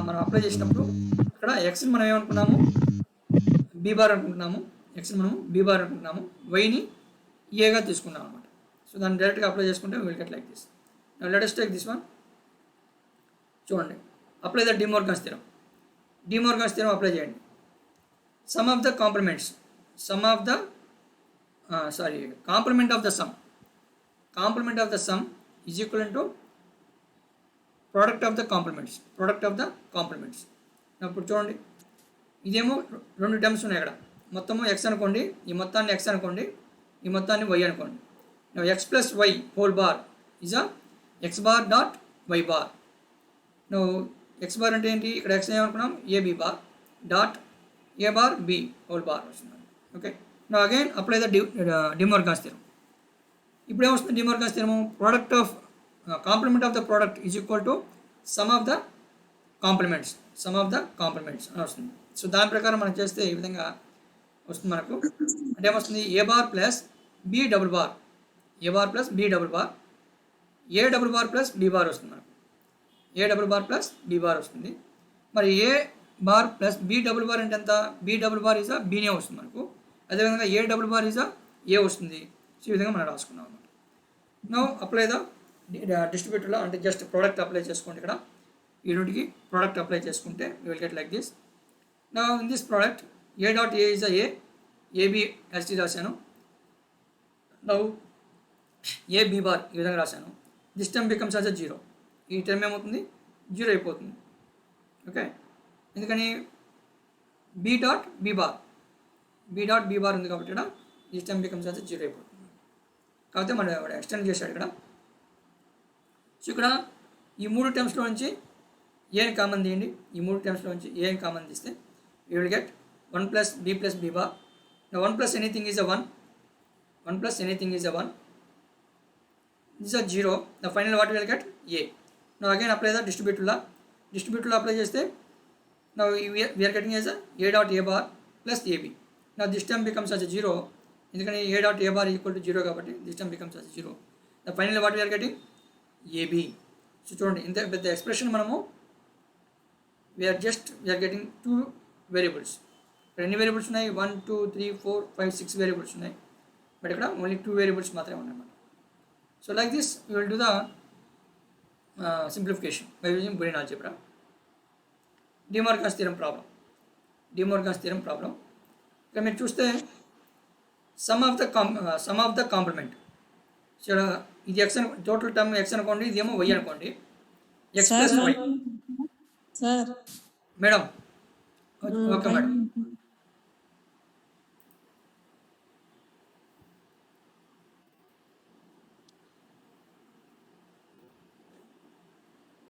మనం apply చేసినప్పుడు ఇక్కడ xని మనం ఏమనుకున్నాము, b బార్ అనుకుంటున్నాము, xని మనం b బార్ అనుకుంటున్నాము, yని ఏగా తీసుకున్నాం అనమాట. సో దాన్ని డైరెక్ట్గా అప్లై చేసుకుంటే will get like this. Let us take this one. చూడండి, apply the De Morgan's theorem. De Morgan's theorem apply చేయండి. Sum of the complements complement of the sum is equal to product of the complements. ఇప్పుడు చూడండి, ఇదేమో రెండు terms ఉన్నాయి ఇక్కడ, మొత్తము X అనుకోండి, ఈ మొత్తాన్ని ఎక్స్ అనుకోండి, ఈ మొత్తాన్ని y అనుకోండి. Now x plus y whole bar is a x bar dot y bar. Now x bar అంటే ఏంటి, ఇక్కడ x ఏమనుకున్నాం, ab bar dot a bar b whole bar వస్తుంది. Okay, now again apply the De Morgan's theorem. ఇప్పుడు ఏమొస్తుంది De Morgan's theorem, product of complement of the product is equal to sum of the complements అని వస్తుంది. So దాని ప్రకారం మనం చేస్తే ఈ విధంగా వస్తుంది మనకు. అంటే ఏమొస్తుంది, a bar plus b double bar, a bar plus b double bar, a double bar plus b bar వస్తుంది మనకు, a double bar plus b bar వస్తుంది. మరి a bar plus b double bar అంటే ఎంత, బి డబుల్ బార్ ఈజా బీనే వస్తుంది మనకు. అదేవిధంగా ఏ డబుల్ బార్ ఈజా ఏ వస్తుంది. సో ఈ విధంగా మనం రాసుకున్నాం అనమాట. నో అప్లై ద డిస్ట్రిబ్యూటర్లో, అంటే జస్ట్ ప్రోడక్ట్ అప్లై చేసుకోండి. ఇక్కడ ఈ రెండుకి ప్రోడక్ట్ అప్లై చేసుకుంటే you will get like this. Now in this product a dot a is a, ab ఎస్టీ రాశాను. నౌ ఏ బి బార్ ఈ విధంగా రాశాను. This term becomes as a 0. ఈ టర్మ్ ఏమవుతుంది, 0 అయిపోతుంది. ఓకే, ఎందుకని బి డాట్ బి బార్ ఉంది కాబట్టి ఇక్కడ this term becomes as a 0 అయిపోతుంది. కాకపోతే మనం ఎక్స్టెండ్ చేశాడు ఇక్కడ. సో ఇక్కడ ఈ 3 టర్మ్స్లో నుంచి ఏని కామన్ తీయండి. ఈ 3 టర్మ్స్లో నుంచి ఏని కామన్ తీస్తే you will get 1 plus b bar. 1 plus anything is a 1. 1 plus anything is a 1. This are 0. The final what will get a. Now again apply the distributive law apply చేస్తే now we are getting as a dot a bar plus ab. Now this term becomes as 0. ఎందుకని a dot a bar equal to 0 కాబట్టి this term becomes as 0. The final what we are getting AB. So చూడండి, ఇంత పెద్ద expression మనము we are getting 2 variables. ఇక్కడ ఎన్ని variables ఉన్నాయి, 1 2 3 4 5 6 variables ఉన్నాయి. బట్ ఇక్కడ ఓన్లీ 2 వేరియబుల్స్ మాత్రమే ఉన్నాయన్నమాట. So like this you will do the simplification by using Boolean algebra. De Morgan's theorem problem. ఇక్కడ మీరు చూస్తే sum of the complement. So ఇది ఎక్స్ టోటల్ టర్మ్ ఎక్స్ అనుకోండి, ఇది ఏమో వై అనుకోండి. X plus y. Madam okay madam.